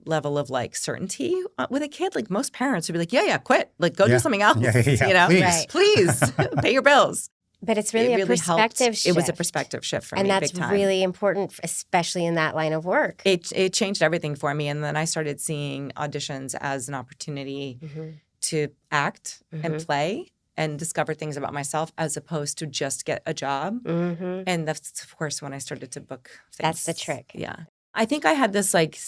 S1: level of like certainty with a kid. Like most parents would be like, yeah, quit. Like go do something else.
S3: Yeah. Please.
S2: Right.
S1: Please pay your bills.
S2: But it's really,
S1: It
S2: a
S1: really
S2: perspective
S1: helped.
S2: shift.
S1: It was a perspective shift for
S2: and
S1: me,
S2: that's
S1: big time.
S2: really important, especially in that line of work.
S1: It changed everything for me. And then I started seeing auditions as an opportunity to act and play and discover things about myself as opposed to just get a job. And that's, of course, when I started to book things.
S2: That's the trick.
S1: Yeah. I think I had this like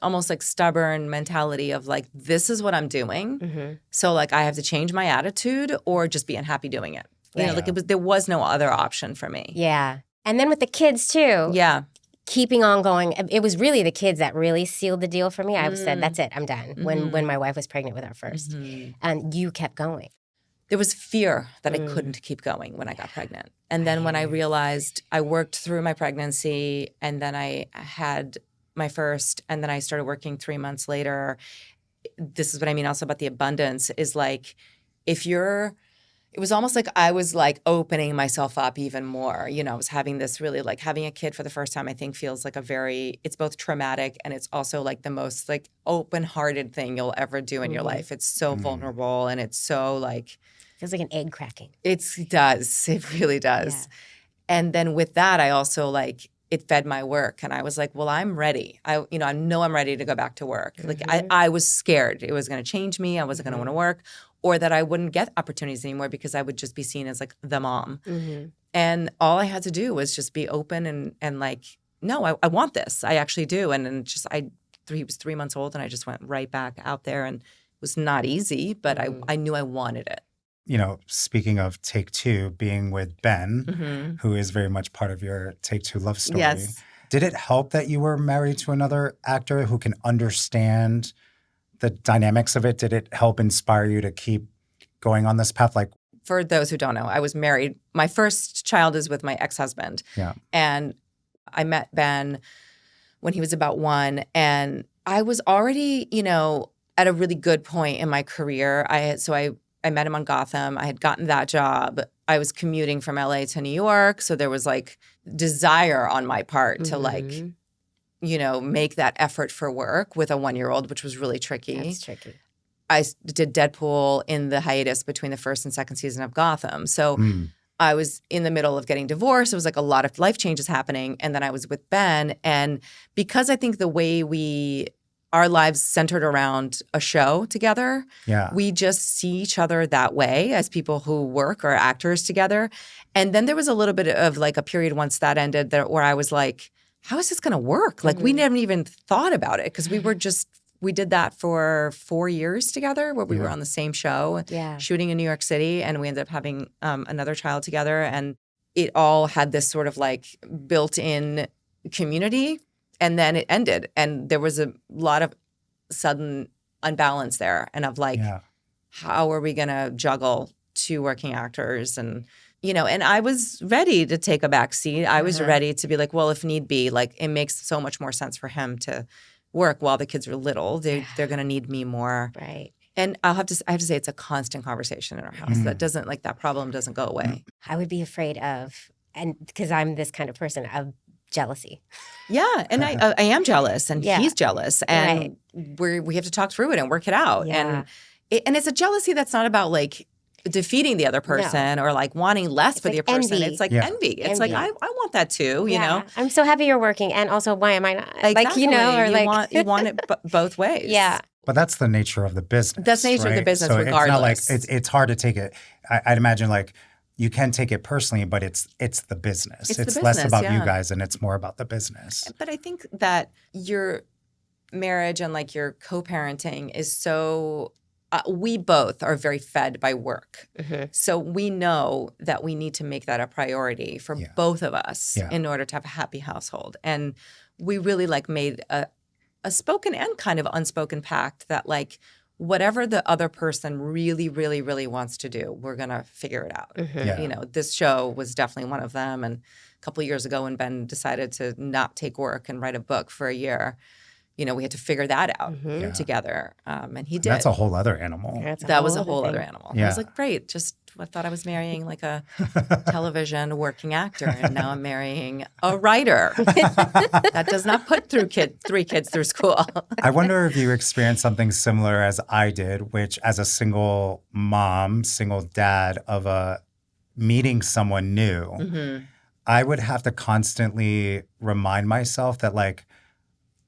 S1: almost like stubborn mentality of like, this is what I'm doing. So like I have to change my attitude or just be unhappy doing it. You know, like there was no other option for me.
S2: Yeah. And then with the kids too.
S1: Yeah.
S2: Keeping on going. It was really the kids that really sealed the deal for me. I said, that's it, I'm done. When my wife was pregnant with our first. And you kept going.
S1: There was fear that I couldn't keep going when I got pregnant. And then when I realized I worked through my pregnancy and then I had my first and then I started working 3 months later, this is what I mean also about the abundance is like it was almost like I was like opening myself up even more. I was having this really like having a kid for the first time, I think feels like it's both traumatic and it's also like the most like open-hearted thing you'll ever do in your life. It's so vulnerable and it's so like.
S2: Feels like an egg cracking.
S1: It does. It really does.
S2: Yeah.
S1: And then with that, I also like it fed my work. And I was like, well, I'm ready. I know I'm ready to go back to work. Like I was scared it was going to change me. I wasn't going to want to work or that I wouldn't get opportunities anymore because I would just be seen as like the mom. And all I had to do was just be open and like, no, I want this. I actually do. And then he was 3 months old and I just went right back out there and it was not easy, but I knew I wanted it.
S3: Speaking of Take Two, being with Ben, who is very much part of your Take Two love story.
S1: Yes.
S3: Did it help that you were married to another actor who can understand the dynamics of it? Did it help inspire you to keep going on this path? Like,
S1: for those who don't know, I was married. My first child is with my ex-husband.
S3: Yeah.
S1: And I met Ben when he was about 1. And I was already, at a really good point in my career. I met him on Gotham. I had gotten that job. I was commuting from LA to New York. So there was like desire on my part to like, make that effort for work with a 1-year-old, which was really tricky.
S2: That's tricky.
S1: I did Deadpool in the hiatus between the first and second season of Gotham. So I was in the middle of getting divorced. It was like a lot of life changes happening. And then I was with Ben. And because I think the way our lives centered around a show together.
S3: Yeah.
S1: We just see each other that way as people who work or actors together. And then there was a little bit of like a period once that ended where I was like, how is this going to work? Like we never even thought about it because we did that for 4 years together where we were on the same show, shooting in New York City. And we ended up having another child together. And it all had this sort of like built-in community. And then it ended. And there was a lot of sudden unbalance there and of like, how are we going to juggle two working actors? And, and I was ready to take a back seat. I was ready to be like, well, if need be, like it makes so much more sense for him to work while the kids are little. They're going to need me more.
S2: Right.
S1: And I have to say it's a constant conversation in our house. That problem doesn't go away.
S2: I would be afraid of, and because I'm this kind of person, of jealousy.
S1: Yeah, and I am jealous, and he's jealous, and we have to talk through it and work it out.
S2: Yeah.
S1: And it's a jealousy that's not about like defeating the other person or like wanting less for the other person.
S2: Envy.
S1: It's like envy. It's like I want that too. You know,
S2: I'm so happy you're working, and also why am I not?
S1: Exactly.
S2: Like
S1: you want it both ways.
S2: Yeah.
S3: But that's the nature of the business.
S1: That's the nature of the business,
S3: so
S1: regardless.
S3: It's not like it's hard to take it. I'd imagine like you can take it personally, but it's the business. It's less about you guys and it's more about the business.
S1: But I think that your marriage and like your co-parenting is so. We both are very fed by work. So we know that we need to make that a priority for both of us in order to have a happy household. And we really like made a spoken and kind of unspoken pact that like whatever the other person really, really, really wants to do, we're going to figure it out. You know, this show was definitely one of them. And a couple of years ago when Ben decided to not take work and write a book for a year, you know, we had to figure that out together. And he did.
S3: That's a whole other animal.
S1: That was a whole other animal.
S3: Yeah.
S1: I was like, great. I thought I was marrying like a television working actor, and now I'm marrying a writer that does not put three kids through school.
S3: I wonder if you experienced something similar as I did, which as a single mom, single dad of meeting someone new, I would have to constantly remind myself that like,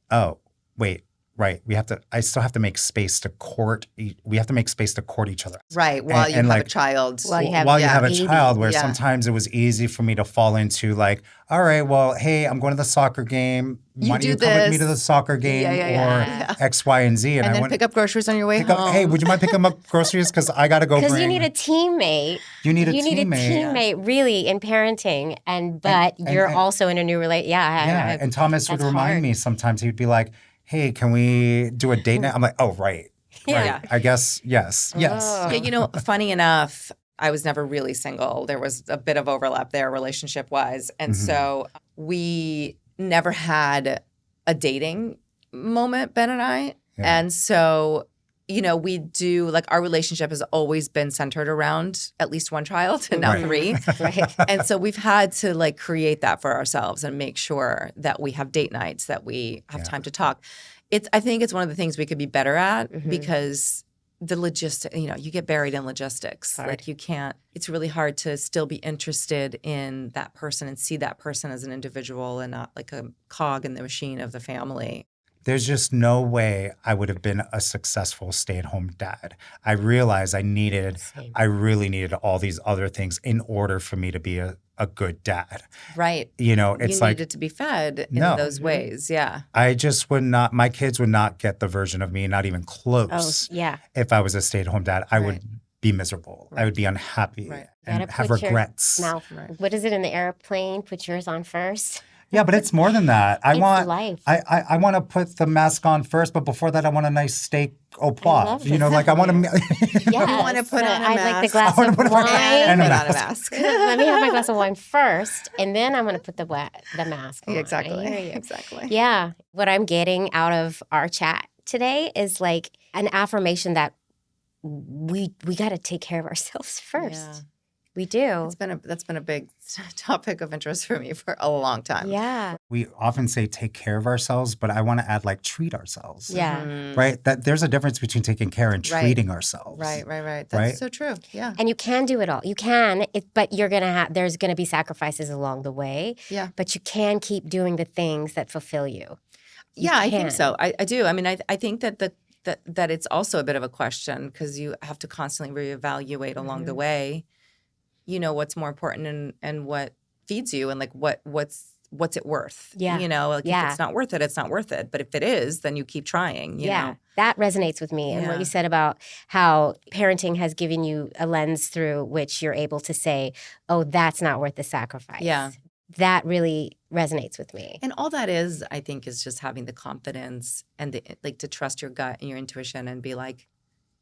S3: oh, wait, right. I still have to make space to court. We have to make space to court each other.
S1: Right. While you have a child.
S2: While you have
S3: a child, where sometimes it was easy for me to fall into like, all right, well, hey, I'm going to the soccer game. Why don't you come with me to the soccer game or X, Y, and Z?
S1: And then pick up groceries on your way home.
S3: Hey, would you mind picking up groceries? Because I got to go
S2: Because you need a teammate.
S3: You need a
S2: teammate, really, in parenting. But you're also in a new relationship.
S3: And Thomas would remind me sometimes. He would be like, hey, can we do a date night? I'm like, oh, right. Right. I guess, yes.
S1: Yeah, you know, funny enough, I was never really single. There was a bit of overlap there relationship-wise. And so we never had a dating moment, Ben and I. Yeah. And so, you know, we do, like, our relationship has always been centered around at least one child and now three. And so we've had to, like, create that for ourselves and make sure that we have date nights, that we have time to talk. I think it's one of the things we could be better at because the logistics, you know, you get buried in logistics. Like you can't, it's really hard to still be interested in that person and see that person as an individual and not like a cog in the machine of the family.
S3: There's just no way I would have been a successful stay-at-home dad. I realized I really needed all these other things in order for me to be a good dad.
S1: Right.
S3: You know, it's
S1: you needed to be fed in those ways. Yeah.
S3: I just would not, my kids would not get the version of me, not even close.
S2: Oh, yeah.
S3: If I was a stay-at-home dad, I would be miserable. I would be unhappy and have regrets.
S2: What is it in the airplane? Put yours on first.
S3: Yeah, but it's more than that. I want
S2: life.
S3: I want to put the mask on first, but before that, I want a nice steak au poivre. You know, like I want to.
S1: I want to put on a mask.
S2: I'd like the glass of wine.
S3: And a
S1: mask.
S2: Let me have my glass of wine first, and then I'm going to put the mask on.
S1: Exactly.
S2: I hear you.
S1: Exactly.
S2: Yeah. What I'm getting out of our chat today is like an affirmation that we got to take care of ourselves first.
S1: Yeah.
S2: We do.
S1: That's been a big topic of interest for me for a long time.
S2: Yeah.
S3: We often say take care of ourselves, but I want to add like treat ourselves.
S2: Yeah.
S3: Right? That there's a difference between taking care and treating ourselves.
S1: Right. That's so true. Yeah.
S2: And you can do it all. You can, but there's going to be sacrifices along the way.
S1: Yeah.
S2: But you can keep doing the things that fulfill you.
S1: I think so. I do. I mean, I think that that it's also a bit of a question because you have to constantly reevaluate along the way. You know, what's more important and what feeds you and like what's it worth?
S2: Yeah.
S1: You know, like if it's not worth it, it's not worth it. But if it is, then you keep trying, you know?
S2: That resonates with me. And what you said about how parenting has given you a lens through which you're able to say, oh, that's not worth the sacrifice.
S1: Yeah.
S2: that really resonates with me.
S1: And all that is, I think, is just having the confidence and to trust your gut and your intuition and be like,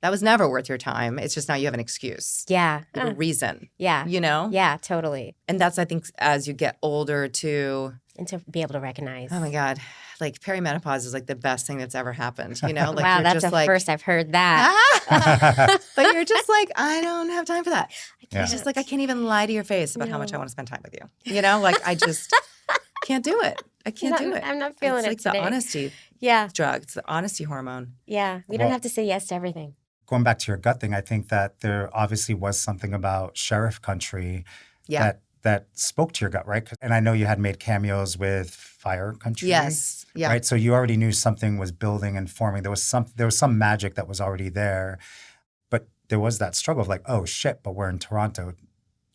S1: that was never worth your time. It's just now you have an excuse.
S2: Yeah.
S1: You have a reason.
S2: Yeah.
S1: You know?
S2: Yeah, totally.
S1: And that's, I think, as you get older too.
S2: And to be able to recognize.
S1: Oh my God. Like perimenopause is like the best thing that's ever happened. You know? Like,
S2: wow,
S1: you're
S2: that's
S1: just
S2: the first I've heard that.
S1: But you're just like, I don't have time for that.
S3: Yeah.
S1: It's just like, I can't even lie to your face about how much I want to spend time with you. You know? Like, I just can't do it. I can't do it.
S2: I'm not feeling
S1: it's
S2: it
S1: like
S2: today.
S1: the honesty
S2: Yeah.
S1: drug. It's the honesty hormone.
S2: Yeah. We don't have to say yes to everything.
S3: Going back to your gut thing, I think that there obviously was something about Sheriff Country that spoke to your gut, right? And I know you had made cameos with Fire Country.
S1: Yes. Yeah.
S3: Right. So you already knew something was building and forming. There was some magic that was already there, but there was that struggle of like, oh shit, but we're in Toronto.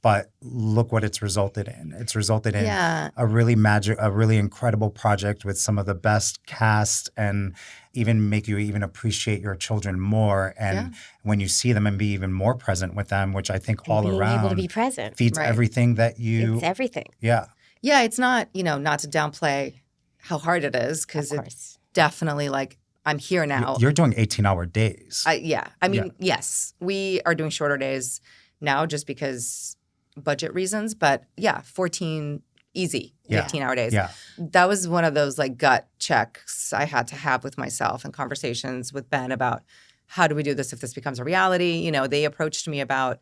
S3: But look what it's resulted in. It's resulted in a really incredible project with some of the best cast and even make you even appreciate your children more. And when you see them and be even more present with them, which I think all
S2: being
S3: around
S2: able to be present
S3: feeds everything that you.
S2: It's everything.
S3: Yeah.
S1: Yeah. It's not, not to downplay how hard it is because it's definitely like, I'm here now.
S3: You're doing 18-hour days.
S1: I mean, yes, we are doing shorter days now just because budget reasons, but 14 easy 15-hour days.
S3: Yeah.
S1: That was one of those like gut checks I had to have with myself and conversations with Ben about how do we do this if this becomes a reality. They approached me about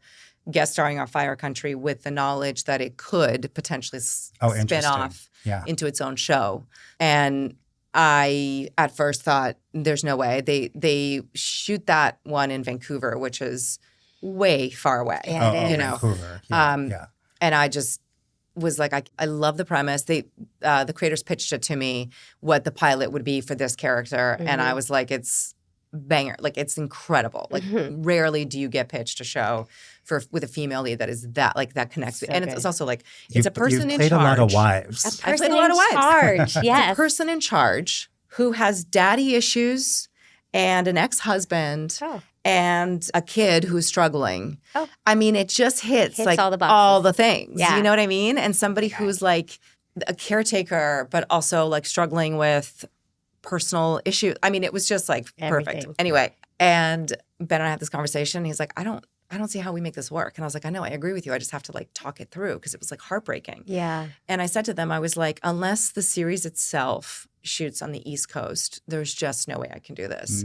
S1: guest starring on Fire Country with the knowledge that it could potentially spin off into its own show. And I at first thought there's no way. They shoot that one in Vancouver, which is way far away.
S3: Vancouver.
S1: And I just was like, I love the premise. The creators pitched it to me what the pilot would be for this character, and I was like, it's banger, like it's incredible. Like rarely do you get pitched a show with a female lead that is that connects.
S2: So
S1: and
S2: good.
S1: it's also like it's a person in charge.
S3: You've played a lot of wives.
S1: I played a lot of wives.
S2: Charge. Yes.
S1: It's a person in charge who has daddy issues and an ex-husband. And a kid who's struggling. Oh. I mean, it just hits like all the things.
S2: Yeah.
S1: You know what I mean? And somebody who's like a caretaker, but also like struggling with personal issues. I mean, it was just like perfect. Anyway, and Ben and I had this conversation. He's like, I don't see how we make this work. And I was like, I know, I agree with you. I just have to like talk it through because it was like heartbreaking.
S2: Yeah.
S1: And I said to them, I was like, unless the series itself shoots on the East Coast, there's just no way I can do this.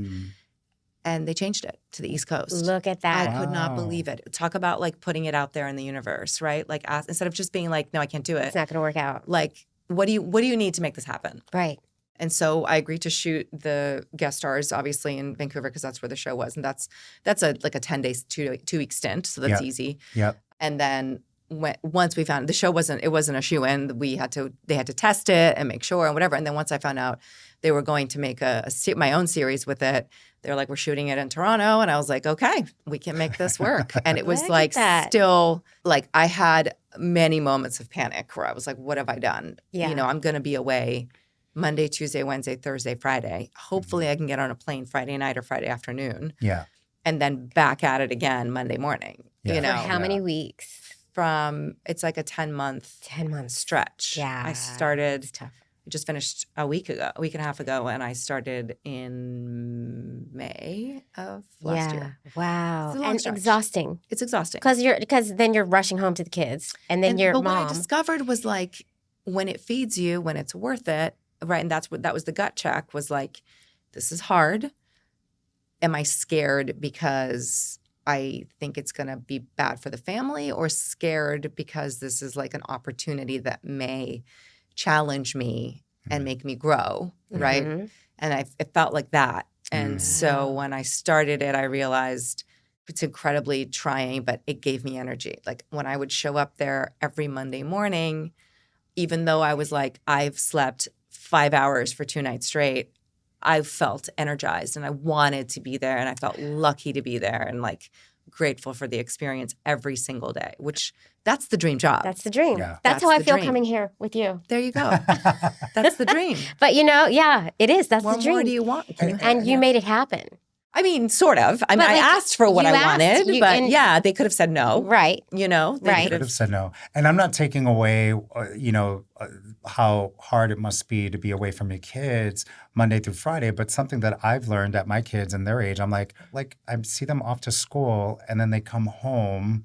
S1: And they changed it to the East Coast.
S2: Look at that.
S1: I could not believe it. Talk about like putting it out there in the universe, right? Like instead of just being like, no, I can't do it.
S2: It's not going to work out.
S1: Like, what do you need to make this happen?
S2: Right.
S1: And so I agreed to shoot the guest stars, obviously in Vancouver because that's where the show was, and that's a 10-day, 2-week stint, so that's easy.
S3: Yep.
S1: And then once we found the show wasn't a shoe-in, they had to test it and make sure and whatever. And then once I found out they were going to make my own series with it, they were like, we're shooting it in Toronto. And I was like, okay, we can make this work. And it was like still like I had many moments of panic where I was like, what have I done?
S2: Yeah.
S1: I'm going to be away Monday, Tuesday, Wednesday, Thursday, Friday. Hopefully I can get on a plane Friday night or Friday afternoon.
S3: Yeah.
S1: And then back at it again Monday morning.
S3: Yeah.
S2: For how many weeks?
S1: It's like a 10-month stretch.
S2: Yeah.
S1: I started.
S2: It's tough.
S1: I just finished a week and a half ago, and I started in May of last year.
S2: Wow.
S1: It's a long
S2: And
S1: stretch.
S2: Exhausting.
S1: It's exhausting.
S2: Because then you're rushing home to the kids, and then your
S1: but
S2: mom.
S1: what I discovered was like when it feeds you, when it's worth it, right? And that was the gut check. Was like, this is hard. Am I scared because I think it's going to be bad for the family, or scared because this is like an opportunity that may challenge me and make me grow, right?
S2: Mm-hmm.
S1: And it felt like that. And so when I started it, I realized it's incredibly trying, but it gave me energy. Like when I would show up there every Monday morning, even though I was like, I've slept 5 hours for 2 nights straight, I felt energized and I wanted to be there, and I felt lucky to be there and like grateful for the experience every single day, which that's the dream job.
S2: That's the dream.
S3: Yeah.
S2: That's how I
S1: the
S2: feel
S1: dream.
S2: coming here with you.
S1: There you go. That's the dream.
S2: But it is. That's
S1: What
S2: the dream.
S1: more do you want?
S2: And you made it happen.
S1: I mean, sort of. I mean,
S2: But,
S1: I
S2: like,
S1: asked for what
S2: you
S1: I
S2: asked,
S1: wanted, but
S2: and-
S1: yeah, they could have said no.
S2: Right.
S1: You know, they
S2: Right.
S3: Could have said no. And I'm not taking away, how hard it must be to be away from your kids Monday through Friday. But something that I've learned at my kids and their age, I'm like I see them off to school and then they come home.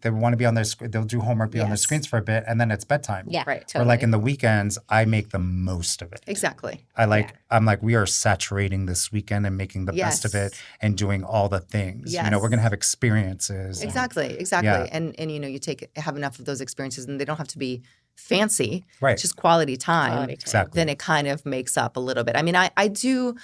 S3: They want to be on their they'll do homework, be on their
S1: Yes.
S3: screens for a bit, and then it's bedtime.
S2: Yeah.
S1: Right.
S3: Or like in the weekends, I make the most of it.
S1: Exactly.
S3: I'm like, we are saturating this weekend and making the best of it
S1: Yes.
S3: and doing all the things.
S1: Yes.
S3: We're going to have experiences.
S1: Exactly.
S3: Yeah.
S1: And you have enough of those experiences and they don't have to be fancy.
S3: Right.
S1: It's just quality time.
S2: Quality time.
S3: Exactly.
S1: Then it kind of makes up a little bit. I mean, I do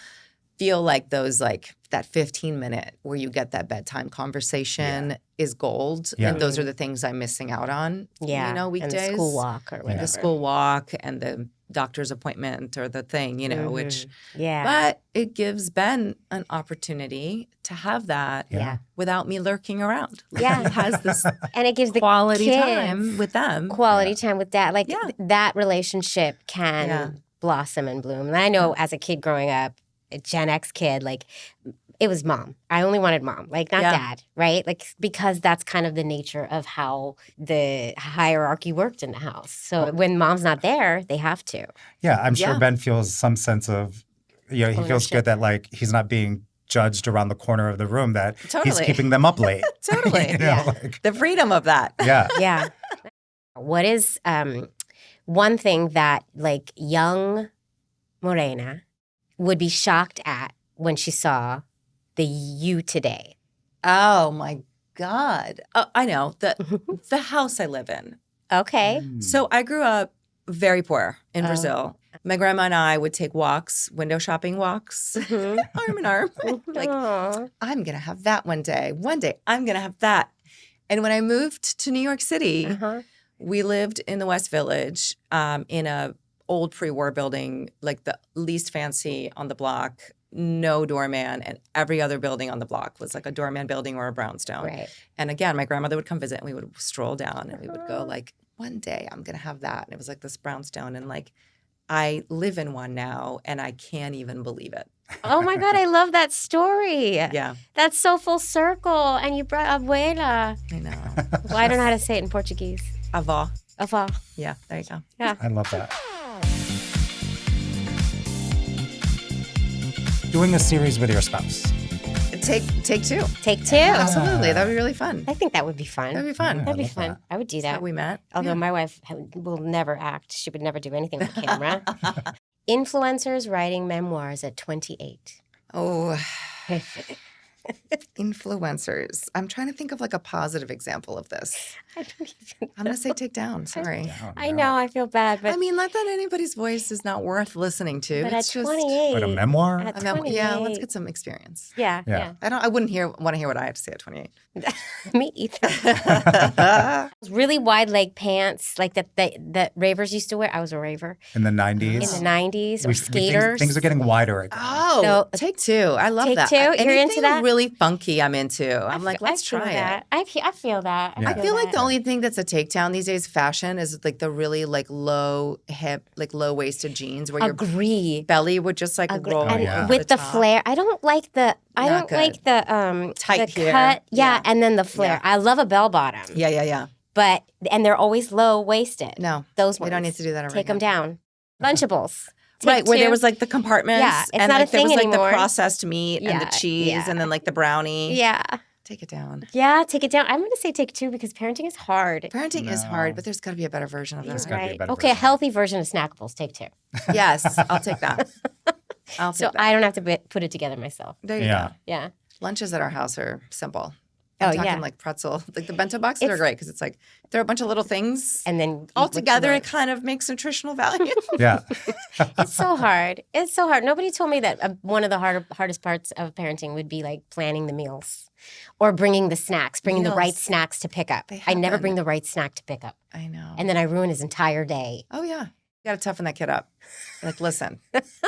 S1: feel like those that 15-minute where you get that bedtime conversation is gold.
S3: Yeah.
S1: And those are the things I'm missing out on.
S2: Yeah.
S1: Weekdays.
S2: And the school walk or whatever.
S1: The school walk and the doctor's appointment or the thing, which
S2: Yeah.
S1: but it gives Ben an opportunity to have that
S2: Yeah.
S1: without me lurking around.
S2: Yeah.
S1: It has this
S2: And it gives the
S1: quality
S2: kids
S1: time with them.
S2: quality time with dad. Like
S1: Yeah.
S2: that relationship can
S1: Yeah.
S2: blossom and bloom. And I know as a kid growing up, a Gen X kid, like it was mom. I only wanted mom, like not
S1: Yeah.
S2: dad, right? Like because that's kind of the nature of how the hierarchy worked in the house. So when mom's not there, they have to.
S3: Yeah, I'm sure
S1: Yeah.
S3: Ben feels some sense of, he feels
S2: Ownership.
S3: good that he's not being judged around the corner of the room, that he's
S1: Totally.
S3: keeping them up late.
S1: Totally. The freedom of that.
S3: Yeah.
S2: Yeah. What is one thing that like young Morena would be shocked at when she saw the you today?
S1: Oh my God. Oh, I know. The house I live in.
S2: Okay.
S1: So I grew up very poor in
S2: Oh.
S1: Brazil. My grandma and I would take walks, window shopping walks, arm in arm. Like,
S2: Aw.
S1: I'm going to have that one day. One day, I'm going to have that. And when I moved to New York City,
S2: Uh-huh.
S1: we lived in the West Village in a old pre-war building, like the least fancy on the block, no doorman, and every other building on the block was like a doorman building or a brownstone.
S2: Right.
S1: And again, my grandmother would come visit and we would stroll down and we would go like, one day I'm going to have that. And it was like this brownstone. And like, I live in one now and I can't even believe it.
S2: Oh my God, I love that story.
S1: Yeah,
S2: That's so full circle. And you brought abuela.
S1: I know.
S2: Well, I don't know how to say it in Portuguese.
S1: Avó.
S2: Avó.
S1: Yeah, there you go.
S2: Yeah.
S3: I love that. Doing a series with your spouse.
S1: Take two.
S2: Take two.
S1: Absolutely. That would be really fun.
S2: I think that would be fun.
S1: That'd be fun.
S3: Yeah.
S2: That'd be
S3: love
S2: fun.
S3: that.
S2: I would do
S1: That's how
S2: that.
S1: we met.
S2: Although
S1: Yeah.
S2: my wife will never act. She would never do anything with camera. Influencers writing memoirs at 28.
S1: Oh, influencers. I'm trying to think of like a positive example of this.
S2: I don't even
S1: I'm going to say take down. Sorry.
S2: I know, I feel bad, but
S1: I mean, not that anybody's voice is not worth listening to.
S2: but
S1: It's
S2: at
S1: just
S2: 28.
S3: But a memoir?
S2: At
S1: I mean, yeah, let's
S2: 28.
S1: get some experience.
S2: Yeah,
S3: Yeah.
S1: I wouldn't want to hear what I have to say at 28.
S2: Me either. Really wide leg pants, like that ravers used to wear. I was a raver
S3: In the
S2: in
S3: 90s?
S2: the 90s, or
S3: Things,
S2: skaters.
S3: things are getting wider again.
S1: Oh,
S2: So-
S1: take two. I love
S2: Take
S1: that.
S2: two? You're into
S1: Anything
S2: that?
S1: really funky, I'm into. I'm like, let's
S2: I feel
S1: try
S2: that.
S1: it.
S2: I feel that.
S3: Yeah.
S1: I feel like the
S2: that.
S1: only thing that's a takedown these days, fashion, is like the really like low hip, like low waisted jeans where your
S2: Agree.
S1: belly would just like
S2: Agree.
S1: roll
S2: And
S3: yeah.
S2: with the
S1: top.
S2: flare, I don't like the. I
S1: Not
S2: don't like the
S1: Tight
S2: the
S1: here.
S2: cut. Yeah,
S1: Yeah.
S2: and then the flare.
S1: Yeah.
S2: I love a bell bottom.
S1: Yeah.
S2: But and they're always low waisted.
S1: No,
S2: Those
S1: we
S2: ones.
S1: don't need to do that already.
S2: Take them down. Lunchables. Take
S1: Right, where there
S2: two.
S1: was like the compartments.
S2: Yeah, it's
S1: and
S2: not a
S1: like, there was
S2: thing
S1: like
S2: anymore.
S1: the processed meat and the
S2: Yeah,
S1: cheese
S2: yeah.
S1: and then like the brownie.
S2: Yeah.
S1: Take it down.
S2: Yeah, take it down. I'm going to say take two because parenting is hard.
S1: Parenting is
S3: No.
S1: hard, but there's got to be a better version of
S3: There's
S1: that.
S3: gotta be a
S2: Right.
S3: better
S2: Okay, a
S3: version.
S2: healthy version of snackables. Take two.
S1: Yes, I'll take that. I'll take
S2: So
S1: that.
S2: I don't have to put it together myself.
S1: There you
S3: Yeah.
S1: go.
S2: Yeah.
S1: Lunches at our house are simple.
S2: Oh,
S1: I'm talking
S2: yeah.
S1: like pretzel. Like the bento boxes are
S2: It's-
S1: great because it's like they're a bunch of little things.
S2: And then
S1: All
S2: eat what you
S1: together,
S2: want.
S1: it kind of makes nutritional value.
S3: Yeah.
S2: It's so hard. It's so hard. Nobody told me that one of the hardest parts of parenting would be like planning the meals or bringing the snacks, bringing the right
S1: Meals.
S2: snacks to pick up.
S1: They
S2: I never
S1: happen.
S2: bring the right snack to pick up.
S1: I know.
S2: And then I ruin his entire day.
S1: Oh, yeah. You got to toughen that kid up. Like, listen,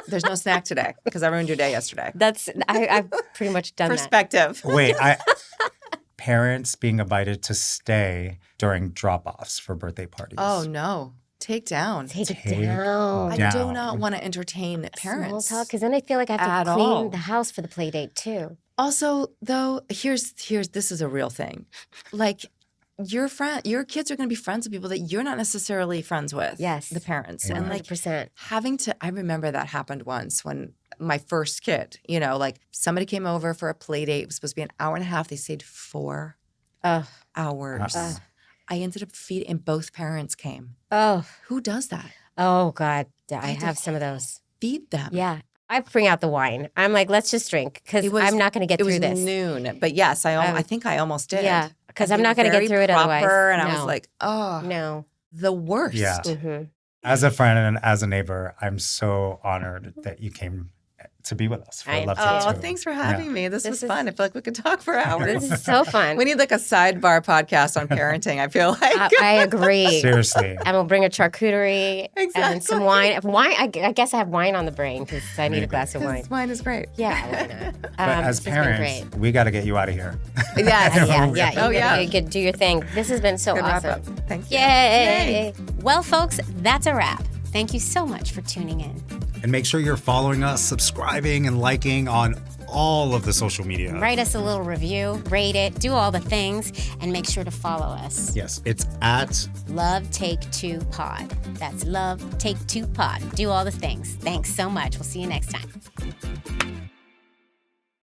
S1: there's no snack today because I ruined your day yesterday.
S2: I've pretty much done that.
S1: Perspective.
S3: Wait, parents being invited to stay during drop-offs for birthday parties.
S1: Oh, no. Take down.
S2: Take it
S3: Take
S2: down.
S1: I
S3: down.
S1: do not want to entertain
S2: Small
S1: parents.
S2: talk, because then I feel like I have
S1: At
S2: to clean
S1: all.
S2: the house for the play date too.
S1: Also, though, here's this is a real thing. Like your kids are going to be friends with people that you're not necessarily friends with.
S2: Yes.
S1: The parents. And like
S2: 100%.
S1: I remember that happened once when my first kid, you know, like somebody came over for a play date. It was supposed to be an hour and a half. They stayed 4 hours. I ended up feeding, and both parents came.
S2: Oh.
S1: Who does that?
S2: Oh, God. I
S1: had to
S2: have some of those.
S1: Feed them.
S2: Yeah. I bring out the wine. I'm like, let's just drink because I'm not going to get through this.
S1: It was noon. But yes, I think I almost did.
S2: Yeah. Because I'm not going to get through it otherwise.
S1: And I was like, oh.
S2: No.
S1: The worst.
S3: Yeah.
S2: Mm-hmm.
S3: As a friend and as a neighbor, I'm so honored that you came to be with us for Love Take Two.
S1: Thanks for having me. This was fun. I feel like we could talk for hours.
S2: This is so fun.
S1: We need like a sidebar podcast on parenting, I feel like.
S2: I agree.
S3: Seriously.
S2: And we'll bring a charcuterie and some wine. I guess I have wine on the brain because I need a glass of wine.
S1: Wine is great.
S2: Yeah, why not?
S3: But as parents, we got to get you out of here.
S2: Yeah. You could do your thing. This has been so
S1: Good
S2: awesome.
S1: wrap up. Thank you.
S2: Yay.
S4: Well, folks, that's a wrap. Thank you so much for tuning in.
S3: And make sure you're following us, subscribing, and liking on all of the social media.
S4: Write us a little review, rate it, do all the things, and make sure to follow us.
S3: Yes, it's at
S4: Love Take Two Pod. That's Love Take Two Pod. Do all the things. Thanks so much. We'll see you next time.